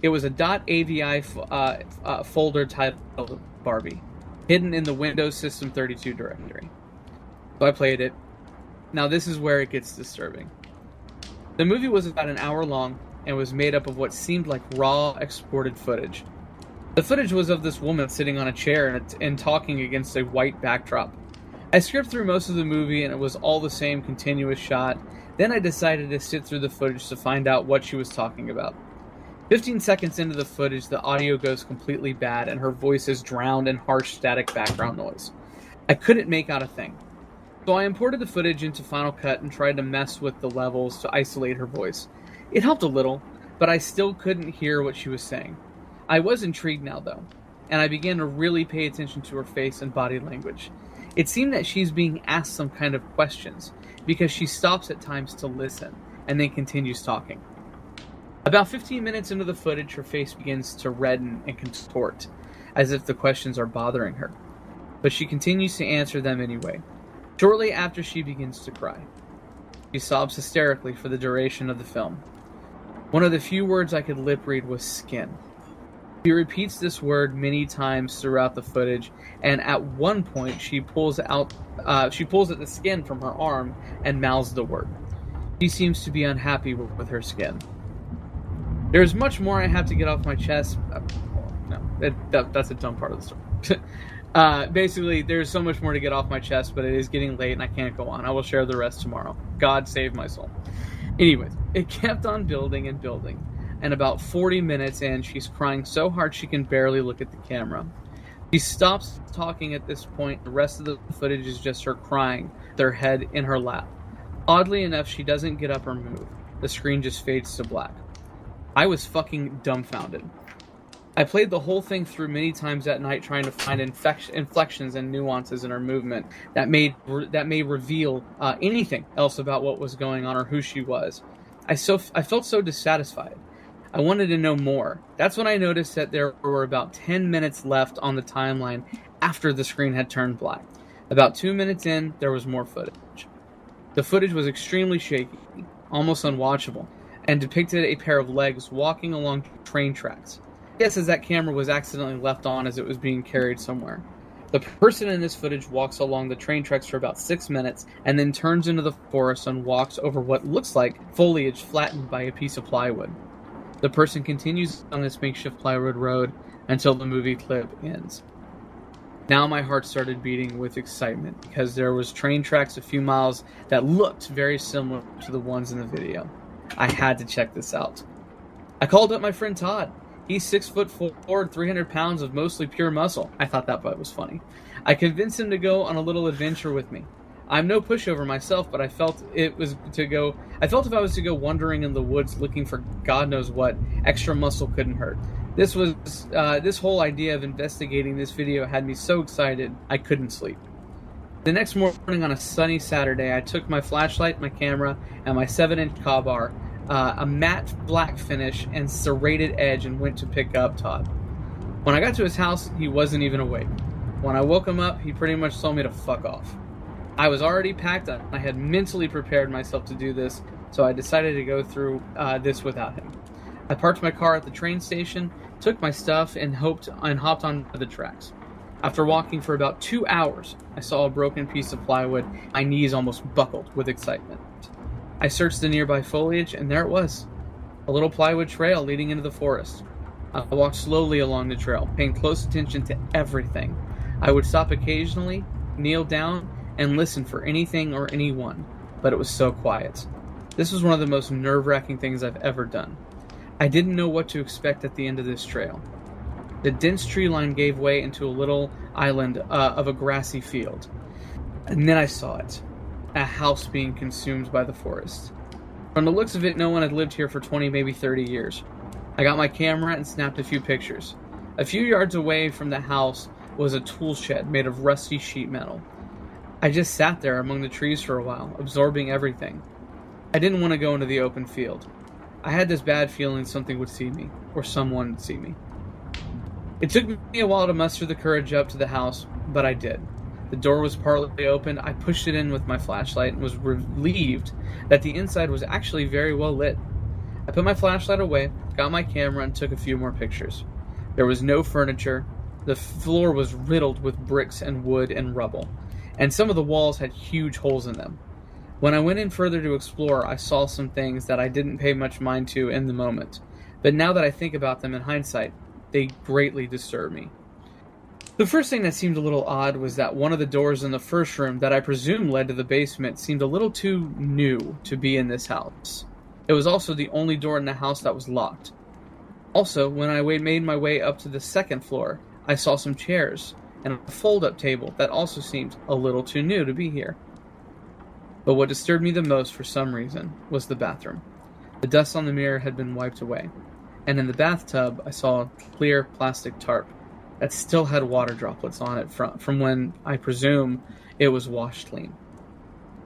It was a .avi folder titled Barbie, hidden in the Windows System 32 directory. So I played it. Now this is where it gets disturbing. The movie was about an hour long and was made up of what seemed like raw, exported footage. The footage was of this woman sitting on a chair and talking against a white backdrop. I skipped through most of the movie and it was all the same continuous shot. Then I decided to sit through the footage to find out what she was talking about. 15 seconds into the footage, the audio goes completely bad and her voice is drowned in harsh static background noise. I couldn't make out a thing. So I imported the footage into Final Cut and tried to mess with the levels to isolate her voice. It helped a little, but I still couldn't hear what she was saying. I was intrigued now, though, and I began to really pay attention to her face and body language. It seemed that she's being asked some kind of questions, because she stops at times to listen, and then continues talking. About 15 minutes into the footage, her face begins to redden and contort, as if the questions are bothering her. But she continues to answer them anyway. Shortly after, she begins to cry. She sobs hysterically for the duration of the film. One of the few words I could lip read was skin. She repeats this word many times throughout the footage, and at one point she pulls at the skin from her arm and mouths the word. She seems to be unhappy with her skin. There's much more I have to get off my chest. That's a dumb part of the story. Basically, there's so much more to get off my chest, but it is getting late and I can't go on. I will share the rest tomorrow. God save my soul. Anyways, it kept on building and building, and about 40 minutes in, she's crying so hard she can barely look at the camera. She stops talking at this point. The rest of the footage is just her crying, their head in her lap. Oddly enough, she doesn't get up or move. The screen just fades to black. I was fucking dumbfounded. I played the whole thing through many times that night, trying to find inflections and nuances in her movement that may reveal anything else about what was going on or who she was. I felt so dissatisfied. I wanted to know more. That's when I noticed that there were about 10 minutes left on the timeline after the screen had turned black. About 2 minutes in, there was more footage. The footage was extremely shaky, almost unwatchable, and depicted a pair of legs walking along train tracks. I guess as that camera was accidentally left on as it was being carried somewhere. The person in this footage walks along the train tracks for about 6 minutes and then turns into the forest and walks over what looks like foliage flattened by a piece of plywood. The person continues on this makeshift plywood road until the movie clip ends. Now my heart started beating with excitement because there was train tracks a few miles that looked very similar to the ones in the video. I had to check this out. I called up my friend Todd. He's 6'4", 300 pounds of mostly pure muscle. I thought that part was funny. I convinced him to go on a little adventure with me. I'm no pushover myself, but I felt if I was to go wandering in the woods looking for God knows what, extra muscle couldn't hurt. This whole idea of investigating this video had me so excited I couldn't sleep. The next morning on a sunny Saturday, I took my flashlight, my camera, and my 7-inch car bar, a matte black finish and serrated edge, and went to pick up Todd. When I got to his house, he wasn't even awake. When I woke him up, he pretty much told me to fuck off. I was already packed up. I had mentally prepared myself to do this, so I decided to go through this without him. I parked my car at the train station, took my stuff, and hopped on the tracks. After walking for about 2 hours, I saw a broken piece of plywood. My knees almost buckled with excitement. I searched the nearby foliage, and there it was. A little plywood trail leading into the forest. I walked slowly along the trail, paying close attention to everything. I would stop occasionally, kneel down, and listen for anything or anyone, but it was so quiet. This was one of the most nerve-wracking things I've ever done. I didn't know what to expect at the end of this trail. The dense tree line gave way into a little island of a grassy field. And then I saw it. A house being consumed by the forest. From the looks of it, no one had lived here for 20, maybe 30 years. I got my camera and snapped a few pictures. A few yards away from the house was a tool shed made of rusty sheet metal. I just sat there among the trees for a while, absorbing everything. I didn't want to go into the open field. I had this bad feeling something would see me, or someone would see me. It took me a while to muster the courage up to the house, but I did. The door was partly open. I pushed it in with my flashlight and was relieved that the inside was actually very well lit. I put my flashlight away, got my camera, and took a few more pictures. There was no furniture. The floor was riddled with bricks and wood and rubble, and some of the walls had huge holes in them. When I went in further to explore, I saw some things that I didn't pay much mind to in the moment, but now that I think about them in hindsight, they greatly disturb me. The first thing that seemed a little odd was that one of the doors in the first room that I presume led to the basement seemed a little too new to be in this house. It was also the only door in the house that was locked. Also, when I made my way up to the second floor, I saw some chairs and a fold-up table that also seemed a little too new to be here. But what disturbed me the most for some reason was the bathroom. The dust on the mirror had been wiped away, and in the bathtub I saw a clear plastic tarp that still had water droplets on it from when I presume it was washed clean.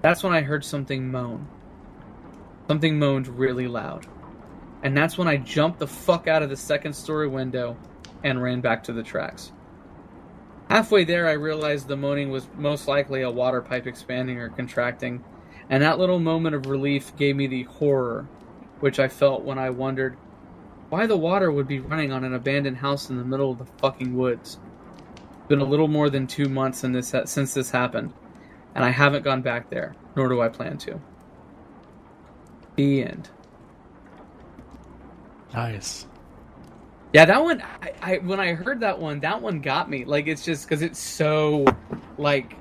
That's when I heard something moan. Something moaned really loud. And that's when I jumped the fuck out of the second-story window and ran back to the tracks. Halfway there, I realized the moaning was most likely a water pipe expanding or contracting, and that little moment of relief gave me the horror which I felt when I wondered, why the water would be running on an abandoned house in the middle of the fucking woods. It's been a little more than 2 months since this happened, and I haven't gone back there, nor do I plan to. The end. Nice. Yeah, that one, I when I heard that one got me. Like, it's just because it's so, like,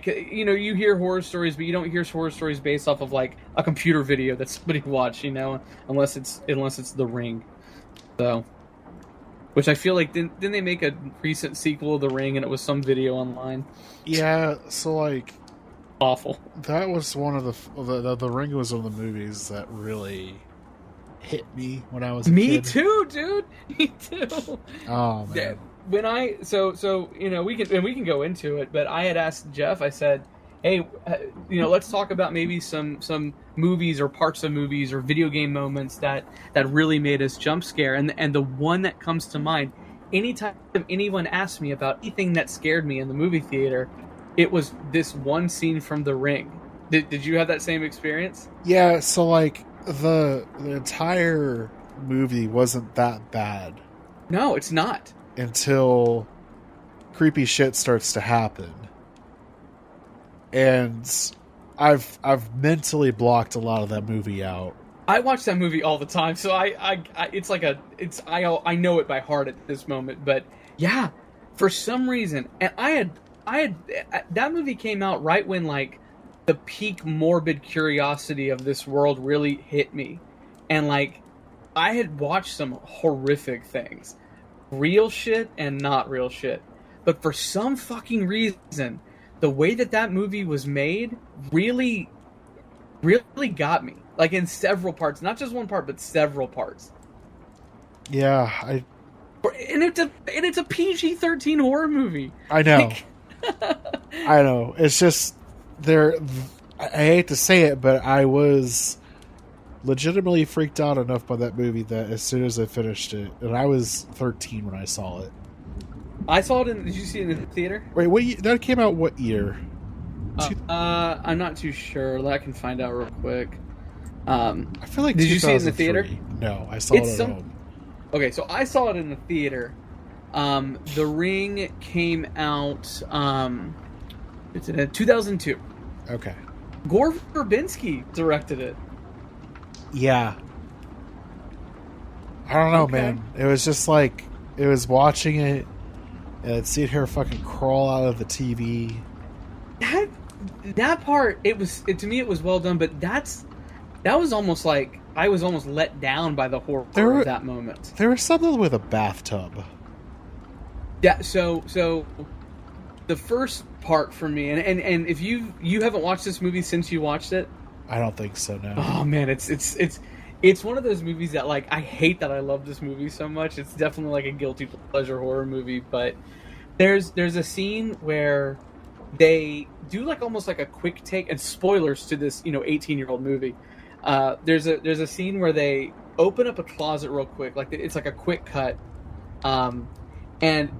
you know, you hear horror stories, but you don't hear horror stories based off of, like, a computer video that somebody watched, you know, unless it's The Ring. So, which I feel like, didn't they make a recent sequel of The Ring, and it was some video online? Yeah, so, like... Awful. That was one of the Ring was one of the movies that really hit me when I was a kid. Me too, dude. Me too. Oh man. When I so you know, we can go into it, but I had asked Geoff, I said, hey, you know, let's talk about maybe some movies or parts of movies or video game moments that really made us jump scare. And the one that comes to mind, anytime anyone asked me about anything that scared me in the movie theater, it was this one scene from The Ring. Did you have that same experience? Yeah, so like the entire movie wasn't that bad. No, it's not. Until creepy shit starts to happen. And I've mentally blocked a lot of that movie out. I watch that movie all the time, so I know it by heart at this moment. But yeah, for some reason, and I had that movie came out right when, like, the peak morbid curiosity of this world really hit me, and, like, I had watched some horrific things, real shit and not real shit, but for some fucking reason, the way that movie was made really got me, like, in several parts, not just one part, but several parts. Yeah, and it's a PG-13 horror movie. I know. I know. It's just I hate to say it, but I was legitimately freaked out enough by that movie that as soon as I finished it, and I was 13 when I saw it. I saw it did you see it in the theater? Wait, that came out what year? I'm not too sure. I can find out real quick. I feel like did you see it in the theater? No, I saw it at home. Okay, so I saw it in the theater. The Ring came out it's in 2002. Okay. Gore Verbinski directed it. Yeah. I don't know, man. It was just like, it was watching it and seeing her fucking crawl out of the TV. That part, to me it was well done, but that was almost like I was almost let down by the horror of that moment. There was something with a bathtub. Yeah, so the first part for me, and if you haven't watched this movie since you watched it, I don't think so. No. Oh man, it's one of those movies that, like, I hate that I love this movie so much. It's definitely like a guilty pleasure horror movie, but there's a scene where they do like almost like a quick take, and spoilers to this 18-year-old movie. There's a scene where they open up a closet real quick, like it's like a quick cut, and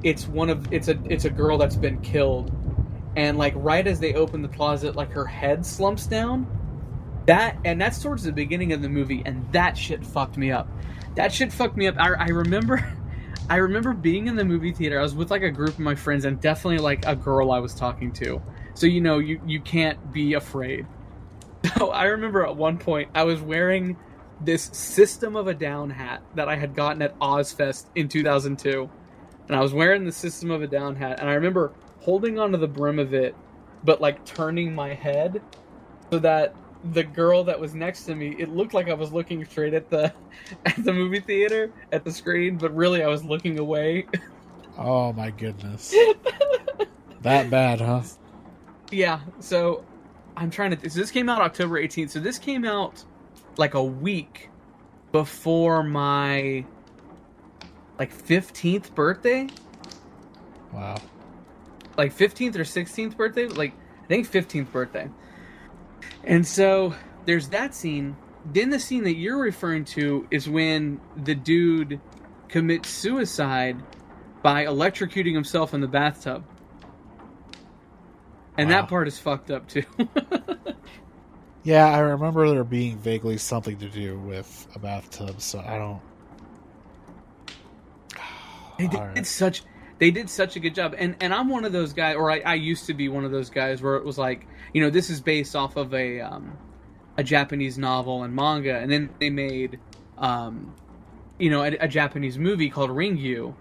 it's a girl that's been killed, and like right as they open the closet, like her head slumps down. That's towards the beginning of the movie, and that shit fucked me up. I remember being in the movie theater. I was with like a group of my friends, and definitely like a girl I was talking to. So you can't be afraid. So I remember at one point I was wearing this System of a Down hat that I had gotten at Ozfest in 2002. And I was wearing the System of a Down hat, and I remember holding onto the brim of it, but like turning my head so that the girl that was next to me, it looked like I was looking straight at the movie theater, at the screen, but really I was looking away. Oh my goodness. That bad, huh? Yeah, so I'm trying to... So this came out October 18th, so this came out like a week before my like 15th birthday. Wow. Like 15th or 16th birthday? Like, I think 15th birthday. And so there's that scene. Then the scene that you're referring to is when the dude commits suicide by electrocuting himself in the bathtub. And wow. That part is fucked up too. Yeah, I remember there being vaguely something to do with a bathtub, so I don't... They did Alright. such they did such a good job, and I'm one of those guys, or I used to be one of those guys where it was like, this is based off of a Japanese novel and manga, and then they made a Japanese movie called Ringyu,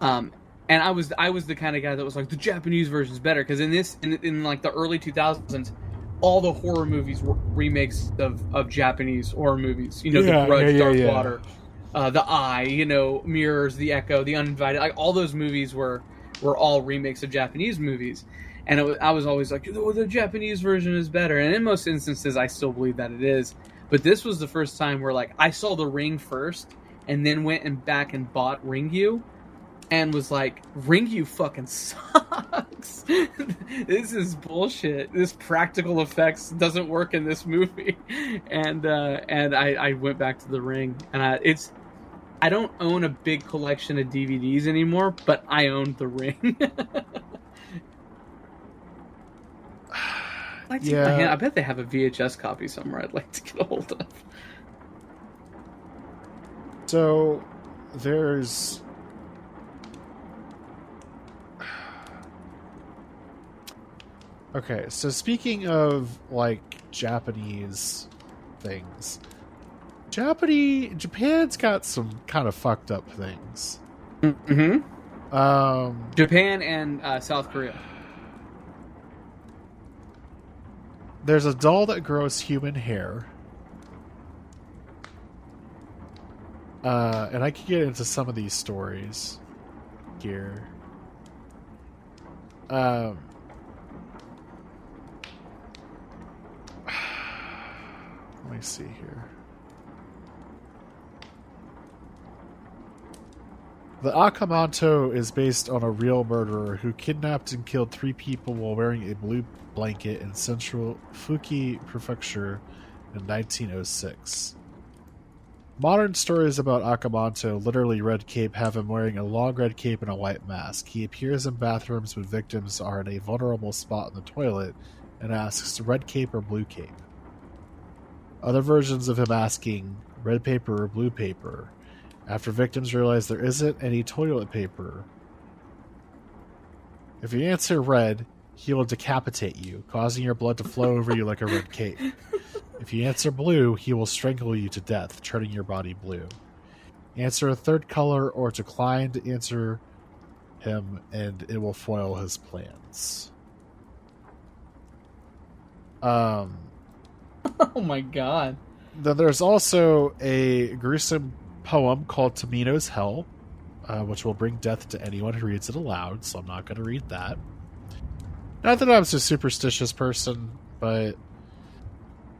and I was the kind of guy that was like, the Japanese version is better, because in like the early 2000s, all the horror movies were remakes of Japanese horror movies. The Grudge, Dark Water, The Eye, Mirrors, The Echo, The Uninvited. Like all those movies were all remakes of Japanese movies, and I was always like, the Japanese version is better. And in most instances, I still believe that it is. But this was the first time where like I saw The Ring first, and then went and back and bought Ringyu, and was like, Ringyu fucking sucks. This is bullshit. This practical effects doesn't work in this movie. And I went back to The Ring, and I don't own a big collection of DVDs anymore, but I own The Ring. I bet they have a VHS copy somewhere I'd like to get a hold of. So, there's... Okay, so speaking of, like, Japanese things, Japan's got some kind of fucked up things. Mm-hmm. Japan and South Korea. There's a doll that grows human hair. And I can get into some of these stories here. Let me see here. The Akamanto is based on a real murderer who kidnapped and killed 3 people while wearing a blue blanket in central Fuki Prefecture in 1906. Modern stories about Akamanto, literally Red Cape, have him wearing a long red cape and a white mask. He appears in bathrooms when victims are in a vulnerable spot in the toilet and asks, red cape or blue cape? Other versions of him asking, red paper or blue paper, after victims realize there isn't any toilet paper. If you answer red, he will decapitate you, causing your blood to flow over you like a red cape. If you answer blue, he will strangle you to death, turning your body blue. Answer a third color or decline to answer him, and it will foil his plans. Oh my god. Then there's also a gruesome poem called Tamino's Hell, which will bring death to anyone who reads it aloud, so I'm not going to read that. Not that I'm a superstitious person, but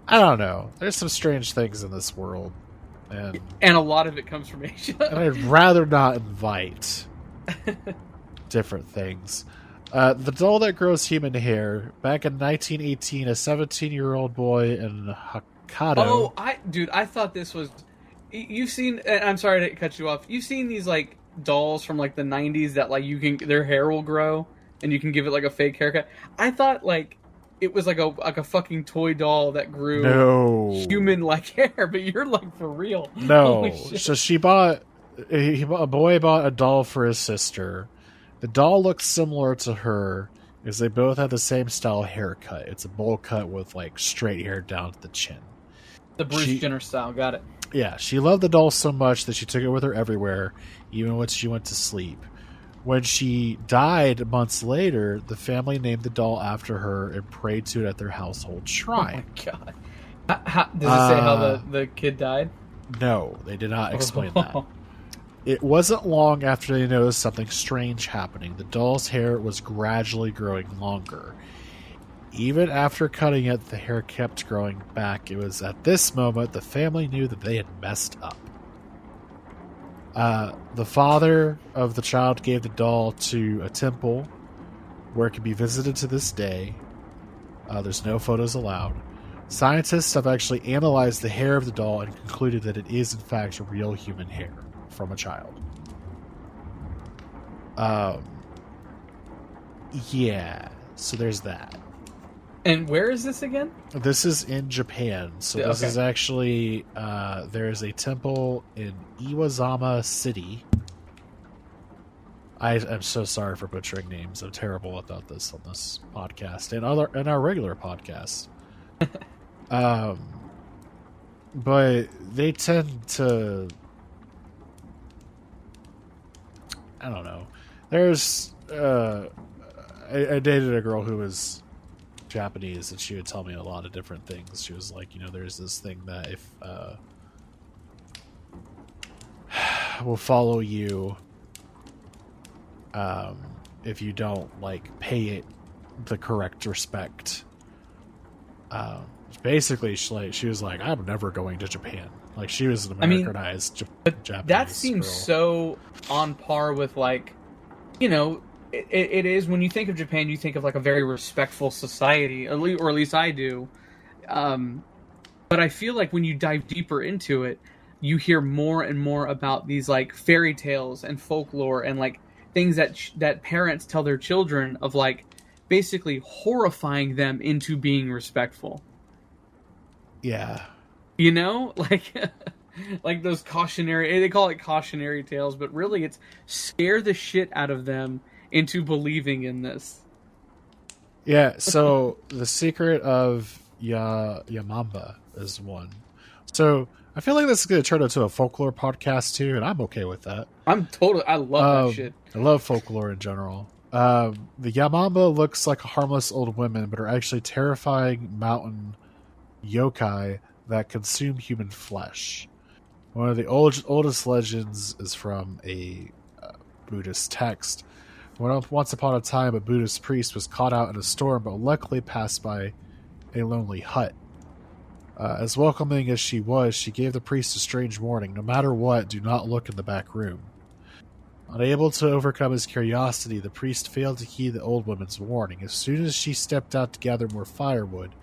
I don't know. There's some strange things in this world. And a lot of it comes from Asia. And I'd rather not invite different things. The doll that grows human hair. Back in 1918, a 17-year-old boy in Hokkaido... Oh, I thought this was... You've seen... I'm sorry to cut you off. You've seen these, like, dolls from, like, the 90s that, like, their hair will grow, and you can give it, like, a fake haircut. I thought, like, it was like a fucking toy doll that grew human-like hair, but you're, like, for real. No. So a boy bought a doll for his sister. The doll looks similar to her, because they both have the same style haircut. It's a bowl cut with, like, straight hair down to the chin. The Bruce Jenner style, got it. Yeah, she loved the doll so much that she took it with her everywhere, even when she went to sleep. When she died months later, the family named the doll after her and prayed to it at their household shrine. Oh my god. Does it say how the kid died? No, they did not explain that. It wasn't long after they noticed something strange happening. The doll's hair was gradually growing longer. Even after cutting it, the hair kept growing back. It was at this moment the family knew that they had messed up. The father of the child gave the doll to a temple where it can be visited to this day. There's no photos allowed. Scientists have actually analyzed the hair of the doll and concluded that it is in fact real human hair from a child. Yeah, so there's that. And where is this again? This is in Japan. So this is actually, there is a temple in Iwazama City. I'm so sorry for butchering names. I'm terrible about this on this podcast and our regular podcast. But they tend to, I don't know. There's, I dated a girl who was Japanese, and she would tell me a lot of different things. She was like, there's this thing that if will follow you if you don't pay it the correct respect. Basically, she was like, I'm never going to Japan. Like, she was an Americanized Japanese that seems girl. So on par with it is, when you think of Japan, you think of a very respectful society, or at least I do. But I feel like when you dive deeper into it, you hear more and more about these fairy tales and folklore and things that parents tell their children of basically horrifying them into being respectful. Yeah. Like those cautionary, they call it cautionary tales, but really it's scare the shit out of them into believing in this. Yeah, so the secret of Yamamba is one. So I feel like this is going to turn into a folklore podcast too, and I'm okay with that. I love that shit. I love folklore in general. The Yamamba looks like harmless old women, but are actually terrifying mountain yokai that consume human flesh. One of the oldest legends is from a Buddhist text. Once upon a time, a Buddhist priest was caught out in a storm, but luckily passed by a lonely hut. As welcoming as she was, she gave the priest a strange warning. No matter what, do not look in the back room. Unable to overcome his curiosity, the priest failed to heed the old woman's warning. As soon as she stepped out to gather more firewood,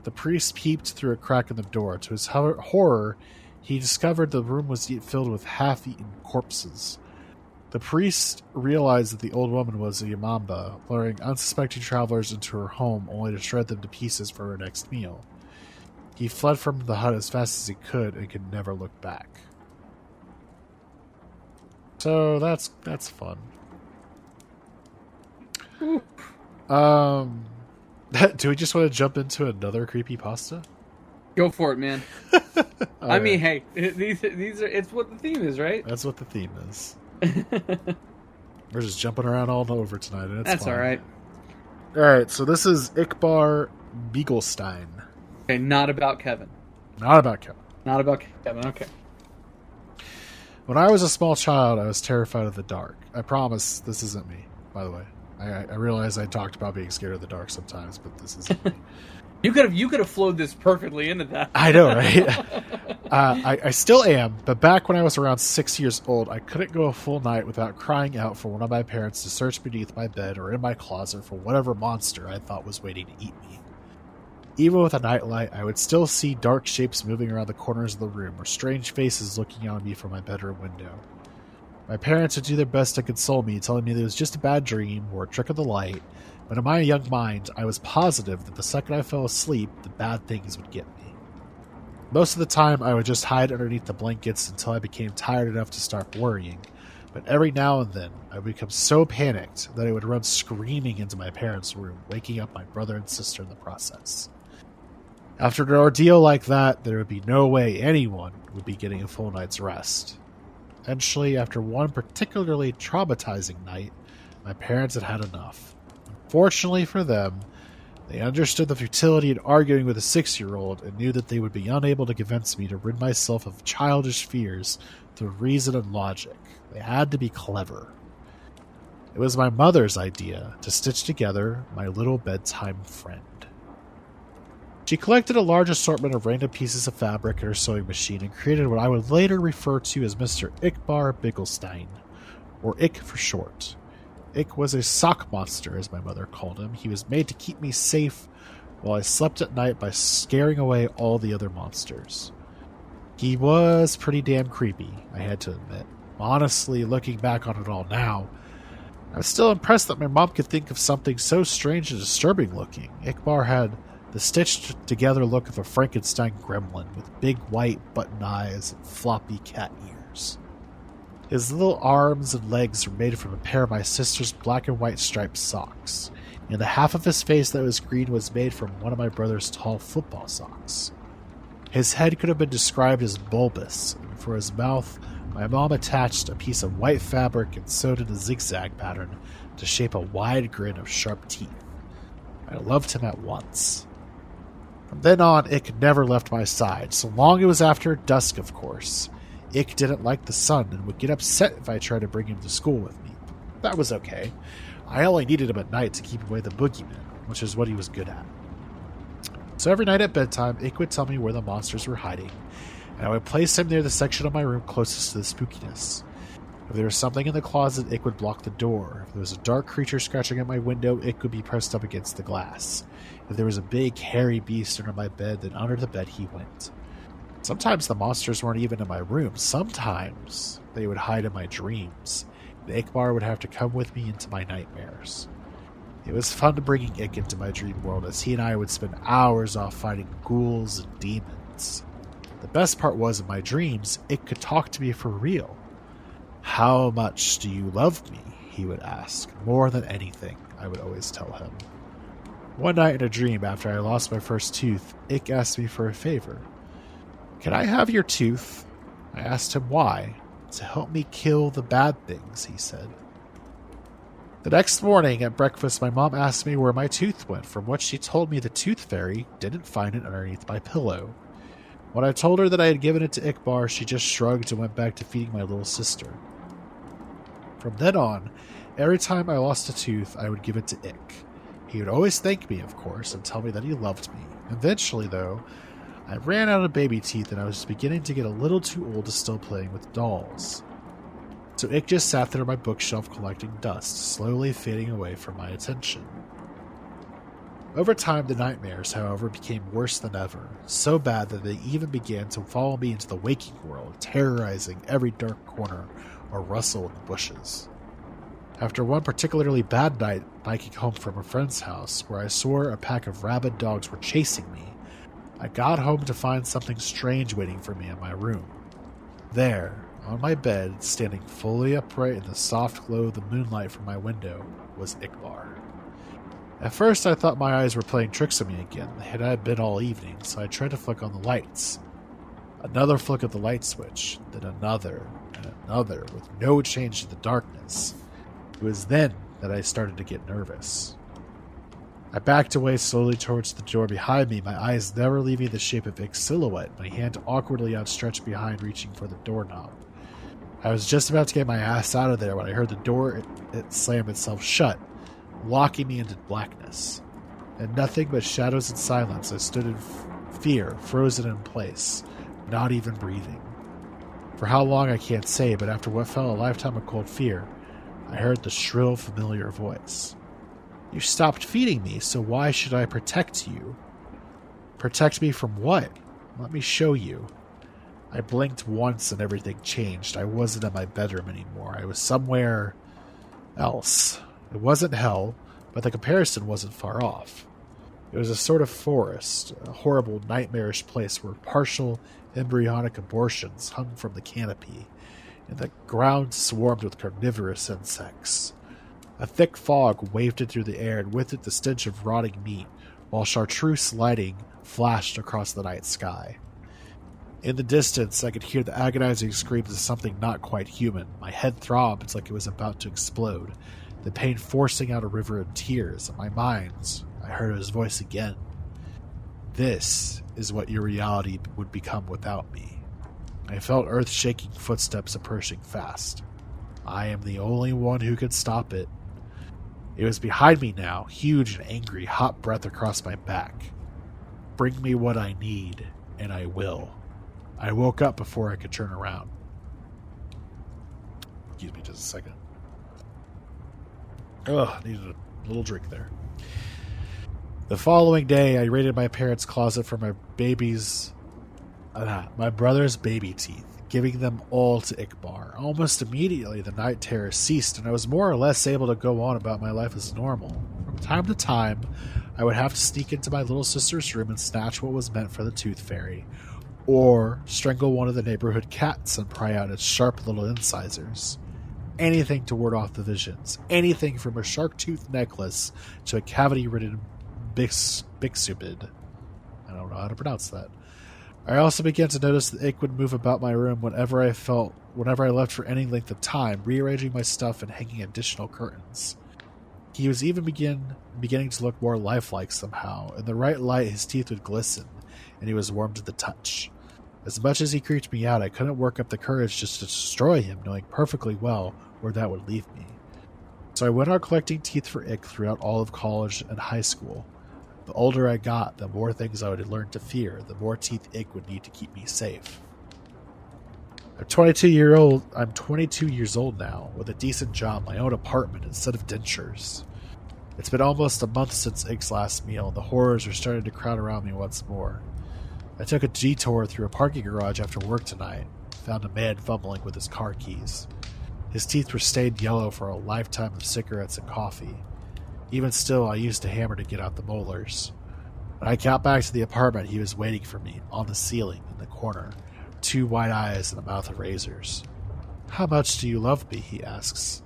the priest peeped through a crack in the door. To his horror, he discovered the room was filled with half-eaten corpses. The priest realized that the old woman was a Yamamba, luring unsuspecting travelers into her home only to shred them to pieces for her next meal. He fled from the hut as fast as he could and could never look back. So that's fun. Do we just want to jump into another creepypasta? Go for it, man. I mean, hey, these are, it's what the theme is, right? That's what the theme is. We're just jumping around all over tonight, and that's fun. All right. All right, so this is Ickbar Beaglestein. Okay, not about Kevin. Not about Kevin. Not about Kevin, okay. When I was a small child, I was terrified of the dark. I promise this isn't me, by the way. I realize I talked about being scared of the dark sometimes, but this isn't me. You could have flowed this perfectly into that. I know, right? I still am, but back when I was around 6 years old, I couldn't go a full night without crying out for one of my parents to search beneath my bed or in my closet for whatever monster I thought was waiting to eat me. Even with a nightlight, I would still see dark shapes moving around the corners of the room or strange faces looking out at me from my bedroom window. My parents would do their best to console me, telling me that it was just a bad dream or a trick of the light, but in my young mind, I was positive that the second I fell asleep, the bad things would get me. Most of the time, I would just hide underneath the blankets until I became tired enough to start worrying, but every now and then, I would become so panicked that I would run screaming into my parents' room, waking up my brother and sister in the process. After an ordeal like that, there would be no way anyone would be getting a full night's rest. Eventually, after one particularly traumatizing night, my parents had had enough. Fortunately for them, they understood the futility in arguing with a 6-year-old and knew that they would be unable to convince me to rid myself of childish fears through reason and logic. They had to be clever. It was my mother's idea to stitch together my little bedtime friend. She collected a large assortment of random pieces of fabric in her sewing machine and created what I would later refer to as Mr. Ickbar Beaglestein, or Ick for short. Ick was a sock monster, as my mother called him. He was made to keep me safe while I slept at night by scaring away all the other monsters. He was pretty damn creepy, I had to admit. Honestly, looking back on it all now, I'm still impressed that my mom could think of something so strange and disturbing looking. Ikbar had the stitched together look of a Frankenstein gremlin with big white button eyes and floppy cat ears. His little arms and legs were made from a pair of my sister's black and white striped socks, and the half of his face that was green was made from one of my brother's tall football socks. His head could have been described as bulbous, and for his mouth, my mom attached a piece of white fabric and sewed in a zigzag pattern to shape a wide grin of sharp teeth. I loved him at once. From then on, Ick never left my side, so long it was after dusk, of course. Ick didn't like the sun and would get upset if I tried to bring him to school with me. That was okay. I only needed him at night to keep away the boogeyman, which is what he was good at. So every night at bedtime, Ick would tell me where the monsters were hiding, and I would place him near the section of my room closest to the spookiness. If there was something in the closet, Ick would block the door. If there was a dark creature scratching at my window, Ick would be pressed up against the glass. If there was a big, hairy beast under my bed, then under the bed he went. Sometimes the monsters weren't even in my room. Sometimes they would hide in my dreams. And Ikbar would have to come with me into my nightmares. It was fun bringing Ick into my dream world, as he and I would spend hours off fighting ghouls and demons. The best part was, in my dreams, Ick could talk to me for real. "How much do you love me?" he would ask. "More than anything," I would always tell him. One night in a dream, after I lost my first tooth, Ick asked me for a favor. "Can I have your tooth?" I asked him why. "To help me kill the bad things," he said. The next morning at breakfast, my mom asked me where my tooth went, from which she told me the tooth fairy didn't find it underneath my pillow. When I told her that I had given it to Ikbar, she just shrugged and went back to feeding my little sister. From then on, every time I lost a tooth, I would give it to Ick. He would always thank me, of course, and tell me that he loved me. Eventually, though, I ran out of baby teeth, and I was beginning to get a little too old to still playing with dolls. So Ick just sat there on my bookshelf collecting dust, slowly fading away from my attention. Over time, the nightmares, however, became worse than ever, so bad that they even began to follow me into the waking world, terrorizing every dark corner or rustle in the bushes. After one particularly bad night biking home from a friend's house, where I swore a pack of rabid dogs were chasing me, I got home to find something strange waiting for me in my room. There, on my bed, standing fully upright in the soft glow of the moonlight from my window, was Ikbar. At first I thought my eyes were playing tricks on me again. It had been all evening, so I tried to flick on the lights. Another flick of the light switch, then another, and another, with no change to the darkness. It was then that I started to get nervous. I backed away slowly towards the door behind me, my eyes never leaving the shape of Ick's silhouette, my hand awkwardly outstretched behind, reaching for the doorknob. I was just about to get my ass out of there when I heard the door it slam itself shut, locking me into blackness. And nothing but shadows and silence. I stood in fear, frozen in place, not even breathing. For how long I can't say, but after what felt a lifetime of cold fear, I heard the shrill, familiar voice. "You stopped feeding me, so why should I protect you?" "Protect me from what? Let me show you." I blinked once and everything changed. I wasn't in my bedroom anymore. I was somewhere else. It wasn't hell, but the comparison wasn't far off. It was a sort of forest, a horrible, nightmarish place where partial embryonic abortions hung from the canopy, and the ground swarmed with carnivorous insects. A thick fog wafted through the air, and with it the stench of rotting meat, while chartreuse lighting flashed across the night sky. In the distance, I could hear the agonizing screams of something not quite human. My head throbbed like it was about to explode, the pain forcing out a river of tears. In my mind, I heard his voice again. "This is what your reality would become without me." I felt earth-shaking footsteps approaching fast. I am the only one who could stop it. It was behind me now, huge and angry, hot breath across my back. "Bring me what I need, and I will." I woke up before I could turn around. Excuse me just a second. Needed a little drink there. The following day, I raided my parents' closet for my brother's baby teeth. giving them all to Ikbar. Almost immediately, the night terror ceased, and I was more or less able to go on about my life as normal. From time to time, I would have to sneak into my little sister's room and snatch what was meant for the Tooth Fairy, or strangle one of the neighborhood cats and pry out its sharp little incisors. Anything to ward off the visions. Anything from a shark tooth necklace to a cavity-ridden Bixubid. I don't know how to pronounce that. I also began to notice that Ick would move about my room whenever I left for any length of time, rearranging my stuff and hanging additional curtains. He was even beginning to look more lifelike somehow. In the right light, his teeth would glisten, and he was warm to the touch. As much as he creeped me out, I couldn't work up the courage just to destroy him, knowing perfectly well where that would leave me. So I went on collecting teeth for Ick throughout all of college and high school. The older I got, the more things I would learn to fear, the more teeth Ick would need to keep me safe. I'm 22 years old now, with a decent job, my own apartment, instead of dentures. It's been almost a month since Ick's last meal, and the horrors are starting to crowd around me once more. I took a detour through a parking garage after work tonight, found a man fumbling with his car keys. His teeth were stained yellow for a lifetime of cigarettes and coffee. Even still, I used a hammer to get out the molars. When I got back to the apartment, he was waiting for me, on the ceiling, in the corner, 2 white eyes and a mouth of razors. "How much do you love me?" he asks.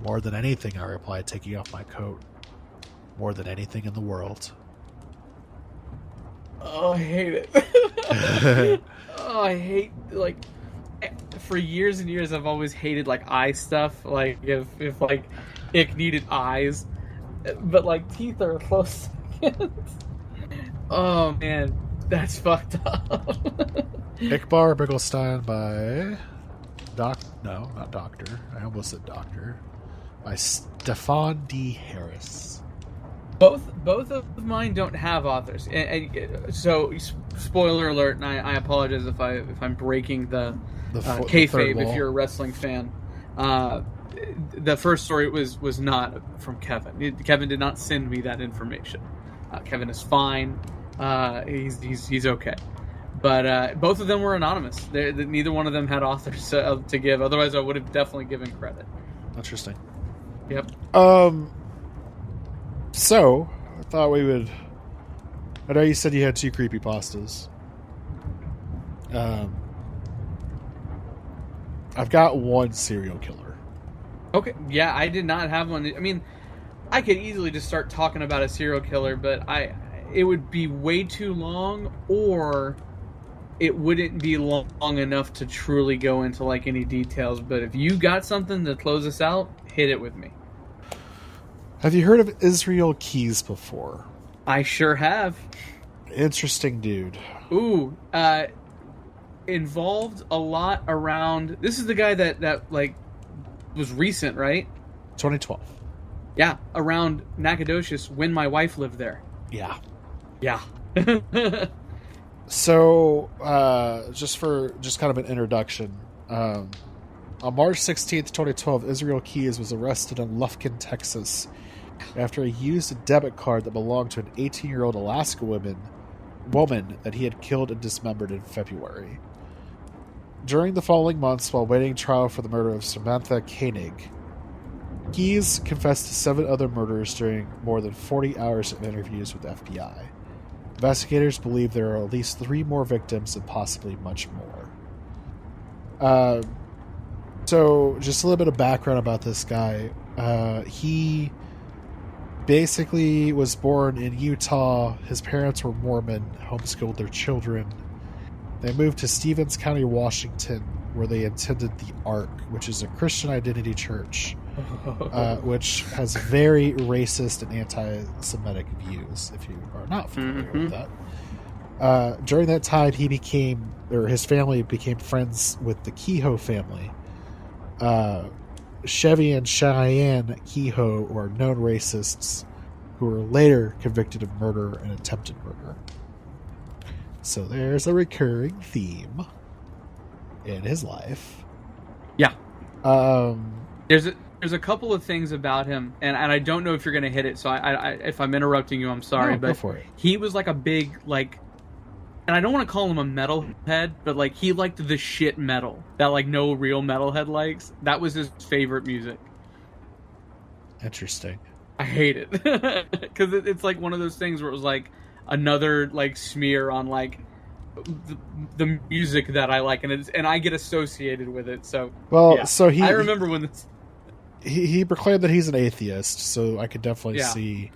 "More than anything," I replied, taking off my coat. "More than anything in the world." Oh, I hate it. Oh, I hate, like, for years and years, I've always hated, like, eye stuff. Like, if like, Ick needed eyes. But, like, teeth are a close second. Oh, man. That's fucked up. Ikbar Bigglestein by... No, not Doctor. I almost said Doctor. By Stefan D. Harris. Both of mine don't have authors. So, spoiler alert, and I apologize if I'm breaking the kayfabe if you're a wrestling fan. The first story was not from Kevin. Kevin did not send me that information. Kevin is fine. He's okay. But both of them were anonymous. Neither one of them had authors to give. Otherwise, I would have definitely given credit. Interesting. Yep. So, I thought we would... I know you said you had 2 creepypastas. I've got 1 serial killer. Okay, yeah, I did not have one. I mean, I could easily just start talking about a serial killer, but it would be way too long, or it wouldn't be long enough to truly go into, like, any details. But if you got something to close us out, hit it with me. Have you heard of Israel Keys before? I sure have. Interesting dude. Ooh, involved a lot around... This is the guy that like, was recent, right? 2012. Yeah, around Nacogdoches when my wife lived there. Yeah. Yeah. So, just kind of an introduction. On March 16th, 2012, Israel Keys was arrested in Lufkin, Texas, after he used a debit card that belonged to an 18-year-old Alaska woman that he had killed and dismembered in February. During the following months, while waiting trial for the murder of Samantha Koenig, Keys confessed to 7 other murders during more than 40 hours of interviews with the FBI. Investigators believe there are at least 3 more victims and possibly much more. So, just a little bit of background about this guy. He basically was born in Utah. His parents were Mormon, homeschooled their children. They moved to Stevens County, Washington, where they attended the Ark, which is a Christian identity church, which has very racist and anti-Semitic views, if you are not familiar with that. During that time, his family became friends with the Kehoe family. Chevy and Cheyenne Kehoe were known racists who were later convicted of murder and attempted murder. So there's a recurring theme in his life. Yeah. There's a couple of things about him, and I don't know if you're going to hit it, so I if I'm interrupting you, I'm sorry. No, but go for it. He was like a big, like, and I don't want to call him a metalhead, but like he liked the shit metal that like no real metalhead likes. That was his favorite music. Interesting. I hate it because it's like one of those things where it was like another like smear on like the music that I like, and I get associated with it. So so I remember when this. He proclaimed that he's an atheist, so I could definitely see,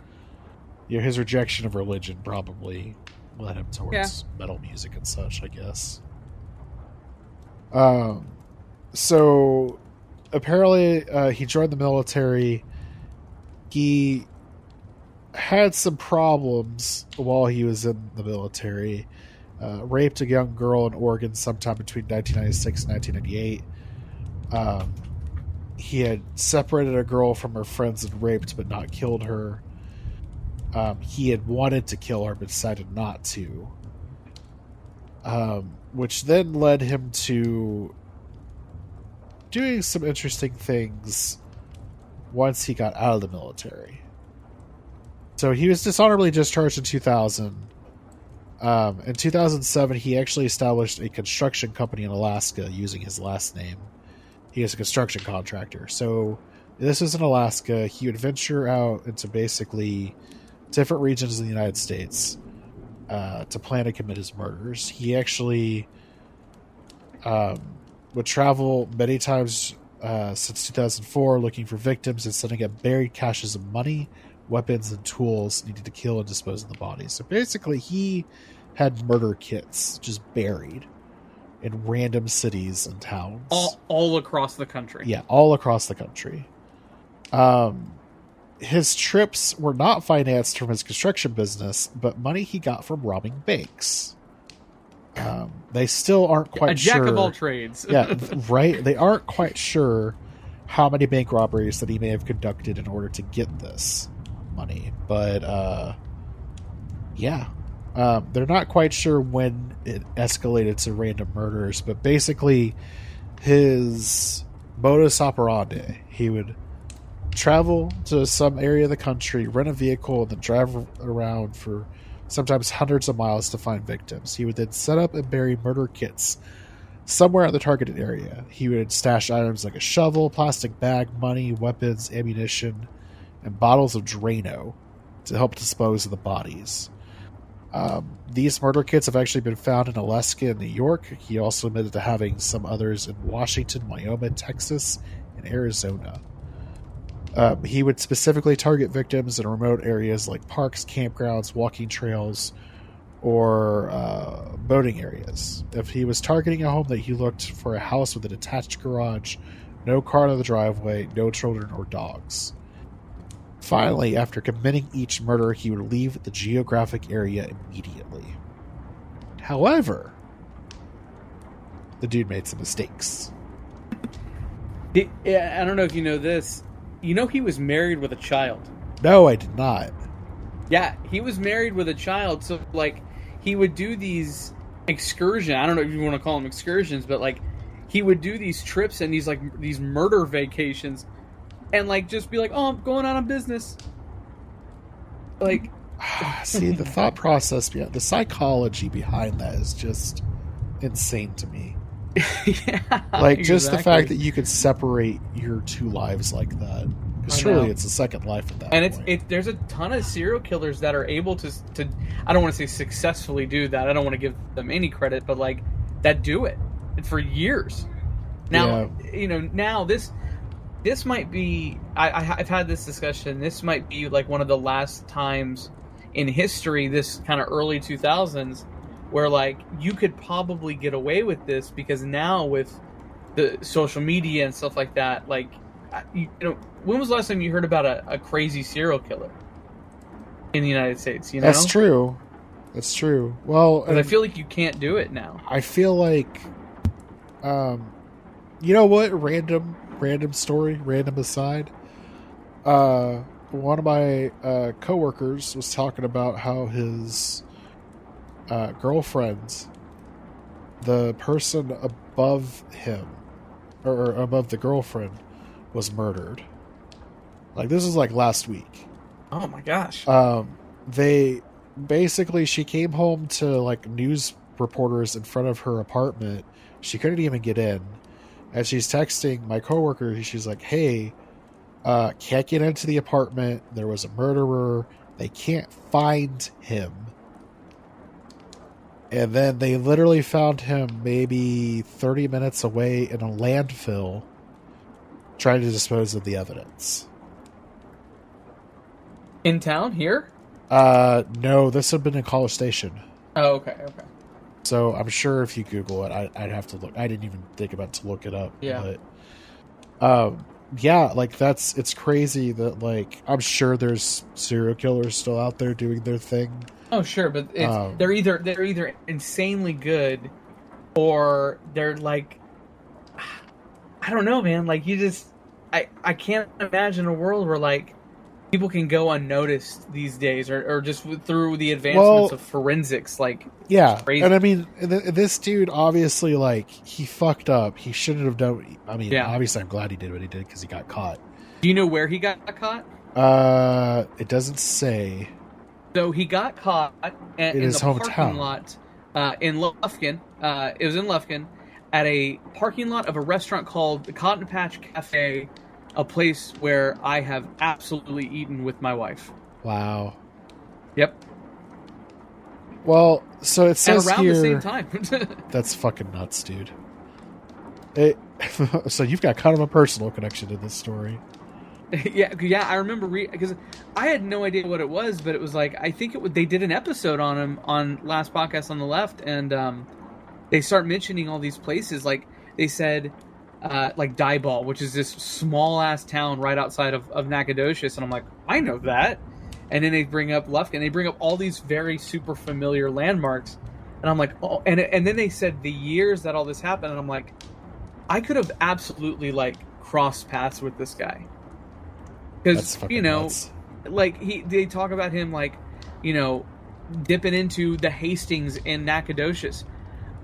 his rejection of religion probably led him towards metal music and such, I guess. So apparently he joined the military. He had some problems while he was in the military. Raped a young girl in Oregon sometime between 1996 and 1998. He had separated a girl from her friends and raped but not killed her. He had wanted to kill her but decided not to. Which then led him to doing some interesting things once he got out of the military. So he was dishonorably discharged in 2000. In 2007, he actually established a construction company in Alaska using his last name. He is a construction contractor. So this is in Alaska. He would venture out into basically different regions in the United States to plan to commit his murders. He actually would travel many times since 2004 looking for victims and setting up buried caches of money, weapons, and tools needed to kill and dispose of the bodies. So basically he had murder kits just buried in random cities and towns. All across the country. Yeah, all across the country. His trips were not financed from his construction business, but money he got from robbing banks. They still aren't quite sure. A jack of all trades. Yeah, right? They aren't quite sure how many bank robberies that he may have conducted in order to get this money. But, they're not quite sure when it escalated to random murders, but basically his modus operandi, he would travel to some area of the country, rent a vehicle, and then drive around for sometimes hundreds of miles to find victims. He would then set up and bury murder kits somewhere at the targeted area. He would stash items like a shovel, plastic bag, money, weapons, ammunition, and bottles of Drano to help dispose of the bodies. These murder kits have actually been found in Alaska and New York. He also admitted to having some others in Washington, Wyoming, Texas, and Arizona. He would specifically target victims in remote areas like parks, campgrounds, walking trails, or boating areas. If he was targeting a home, that he looked for a house with a detached garage, no car in the driveway, no children or dogs. Finally, after committing each murder, he would leave the geographic area immediately. However, the dude made some mistakes. I don't know if you know this. You know he was married with a child. No, I did not. Yeah, he was married with a child, so like he would do these excursions. I don't know if you want to call them excursions, but like he would do these trips and these murder vacations, and like just be like, "Oh, I'm going out on business." Like, see, the thought process, the psychology behind that is just insane to me. Yeah, like just the fact that you could separate your two lives like that, because surely it's a second life at that point. And there's a ton of serial killers that are able to I don't want to say successfully do that, I don't want to give them any credit, but like that do it for years now. Now this might be, I've had this discussion, this might be like one of the last times in history, this kind of early 2000s, where like you could probably get away with this, because now with the social media and stuff like that, like when was the last time you heard about a crazy serial killer in the United States? That's true. Well, I feel like you can't do it now. I feel like, you know what? Random story, random aside. One of my coworkers was talking about how his girlfriend, the person above him, or above the girlfriend, was murdered. Like, this was like last week. Oh my gosh. They basically she came home to like news reporters in front of her apartment. She couldn't even get in, and she's texting my coworker. She's like, "Hey, can't get into the apartment. There was a murderer. They can't find him." And then they literally found him maybe 30 minutes away in a landfill, trying to dispose of the evidence. In town here? No, this had been in College Station. Oh, okay. So I'm sure if you Google it, I'd have to look. I didn't even think about to look it up. Yeah. But, yeah, like it's crazy that like I'm sure there's serial killers still out there doing their thing. Oh, sure, but they're either insanely good, or they're like, I don't know, man. Like I can't imagine a world where like people can go unnoticed these days, or just through the advancements of forensics. Like, yeah, crazy. And I mean, this dude obviously like he fucked up. He shouldn't have done. I mean, obviously, I'm glad he did what he did because he got caught. Do you know where he got caught? It doesn't say. So he got caught in his the hometown. parking lot in Lufkin. It was in Lufkin at a parking lot of a restaurant called the Cotton Patch Cafe, a place where I have absolutely eaten with my wife. Wow. Yep. Well, so it says and around here, the same time. That's fucking nuts, dude. So you've got kind of a personal connection to this story. Yeah, I remember because I had no idea what it was, but it was like I think they did an episode on him on last podcast on the left, and they start mentioning all these places. Like they said, like Dieball, which is this small ass town right outside of Nacogdoches, and I'm like, I know that. And then they bring up Lufkin, they bring up all these very super familiar landmarks, and I'm like, oh, and then they said the years that all this happened, and I'm like, I could have absolutely like crossed paths with this guy. Because, you know, nuts. Like they talk about him like, you know, dipping into the Hastings in Nacogdoches.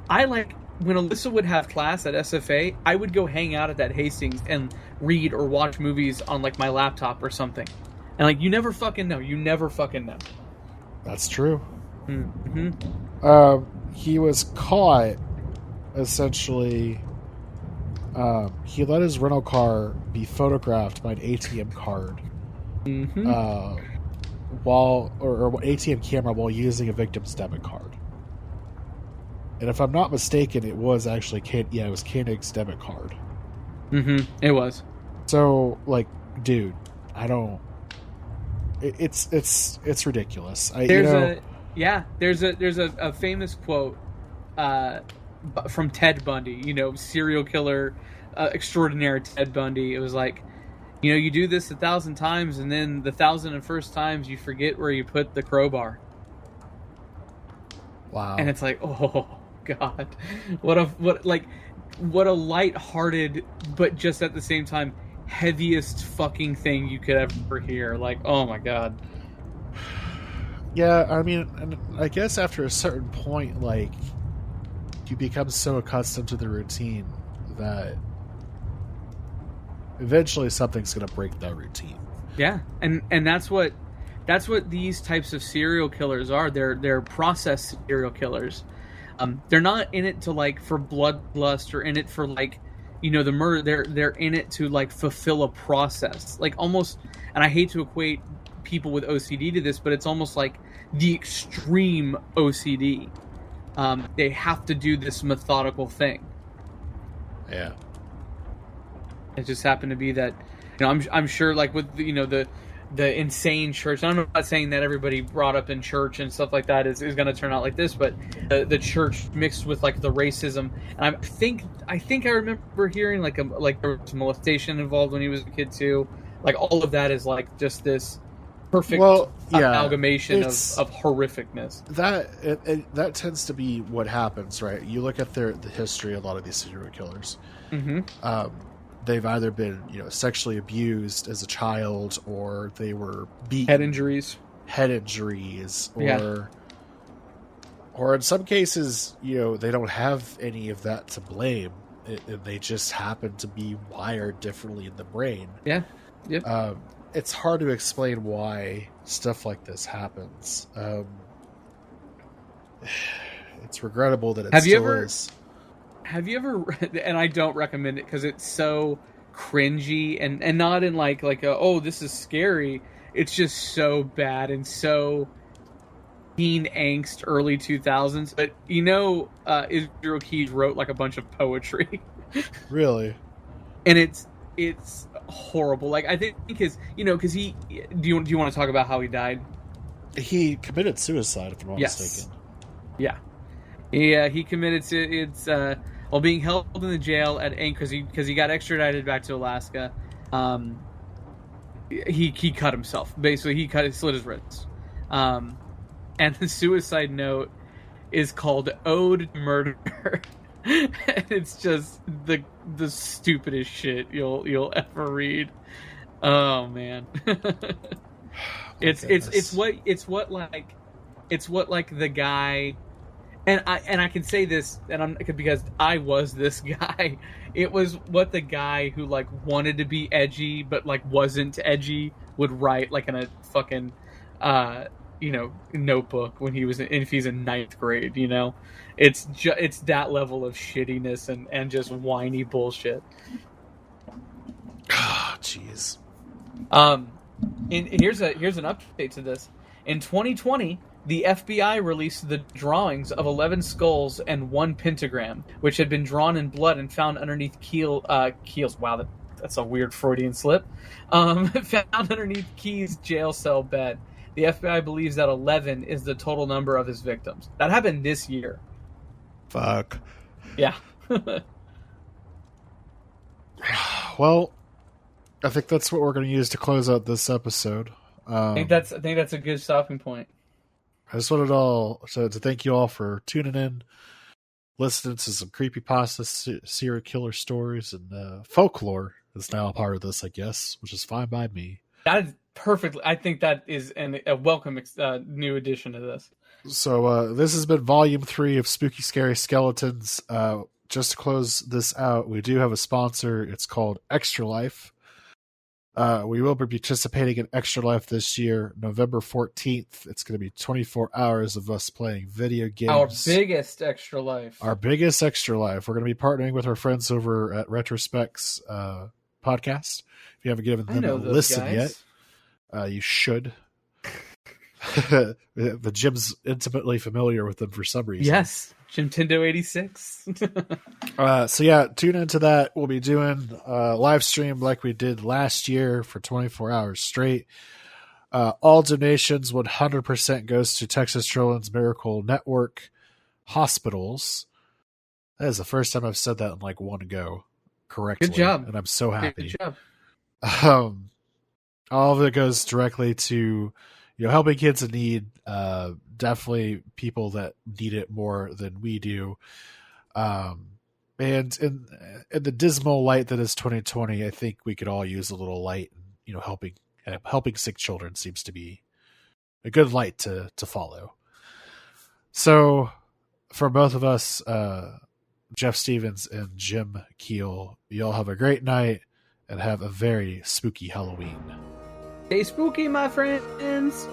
I like when Alyssa would have class at SFA, I would go hang out at that Hastings and read or watch movies on like my laptop or something. And like you never fucking know. You never fucking know. That's true. Mm-hmm. He was caught essentially. He let his rental car be photographed by an ATM card, while ATM camera while using a victim's debit card. And if I'm not mistaken, it was actually it was Koenig's debit card. Mm-hmm. It was. So, like, dude, I don't. It's ridiculous. There's a famous quote from Ted Bundy, you know, serial killer extraordinaire Ted Bundy. It was like, you know, you do this 1,000 times, and then the 1,001st times you forget where you put the crowbar. Wow. And it's like, oh god, what a lighthearted but just at the same time heaviest fucking thing you could ever hear. Like, oh my god. Yeah, I mean, and I guess after a certain point, like, you become so accustomed to the routine that eventually something's going to break that routine. Yeah, and that's what these types of serial killers are. They're process serial killers. They're not in it to like for bloodlust or in it for like, you know, the murder. They're in it to like fulfill a process, like almost. And I hate to equate people with OCD to this, but it's almost like the extreme OCD. They have to do this methodical thing. Yeah. It just happened to be that, you know, I'm sure like with, you know, the insane church. I'm not saying that everybody brought up in church and stuff like that is going to turn out like this, but the church mixed with like the racism. And I think I remember hearing like there was molestation involved when he was a kid too. Like all of that is like just this perfect amalgamation of horrificness. That tends to be what happens, right? You look at the history of a lot of these serial killers. Mm-hmm. They've either been, you know, sexually abused as a child, or they were beaten, head injuries, or in some cases, you know, they don't have any of that to blame. They just happen to be wired differently in the brain. Yeah. Yep. It's hard to explain why stuff like this happens. it's regrettable that it Have you still ever- is. Have you ever read, and I don't recommend it because it's so cringy and not in like oh, this is scary. It's just so bad and so teen angst early 2000s. But Israel Keys wrote like a bunch of poetry. Really? And it's horrible. Like I think because he do you want to talk about how he died? He committed suicide, if I'm not Yes. mistaken. Yeah. Yeah, he committed while being held in the jail at Anchorage because he got extradited back to Alaska. He cut himself. Basically, he slit his wrists. And the suicide note is called "Ode to Murder." And it's just the stupidest shit you'll ever read. Oh man. It's what the guy, and I can say this, because I was this guy. It was what the guy who like wanted to be edgy but like wasn't edgy would write like in a fucking notebook when he was if he's in ninth grade. It's that level of shittiness and just whiny bullshit. Jeez. And here's an update to this. In 2020, the FBI released the drawings of 11 skulls and 1 pentagram, which had been drawn in blood and found underneath Keel's. Wow, that's a weird Freudian slip. Found underneath Key's jail cell bed. The FBI believes that 11 is the total number of his victims. That happened this year. Fuck. Yeah. Well, I think that's what we're going to use to close out this episode. I think that's a good stopping point. I just wanted to thank you all for tuning in, listening to some creepypasta, serial killer stories, and folklore is now a part of this, I guess, which is fine by me. That is perfect. I think that is a welcome new addition to this. So this has been Volume 3 of Spooky Scary Skeletons. Just to close this out, we do have a sponsor. It's called Extra Life. We will be participating in Extra Life this year, November 14th. It's going to be 24 hours of us playing video games. Our biggest Extra Life. We're going to be partnering with our friends over at Retrospects podcast. If you haven't given them a listen yet, you should. But Jim's intimately familiar with them for some reason. Yes, Jimtendo 86. So yeah, tune into that. We'll be doing a live stream like we did last year for 24 hours straight. All donations 100% goes to Texas Children's Miracle Network hospitals. That is the first time I've said that in like one go correctly. Good job. And I'm so happy. Good job. All of it goes directly to helping kids in need. Definitely people that need it more than we do. And in the dismal light that is 2020, I think we could all use a little light. Helping sick children seems to be a good light to follow. So, for both of us, Geoff Stevens and Jim Keel, you all have a great night and have a very spooky Halloween. Stay spooky, my friends.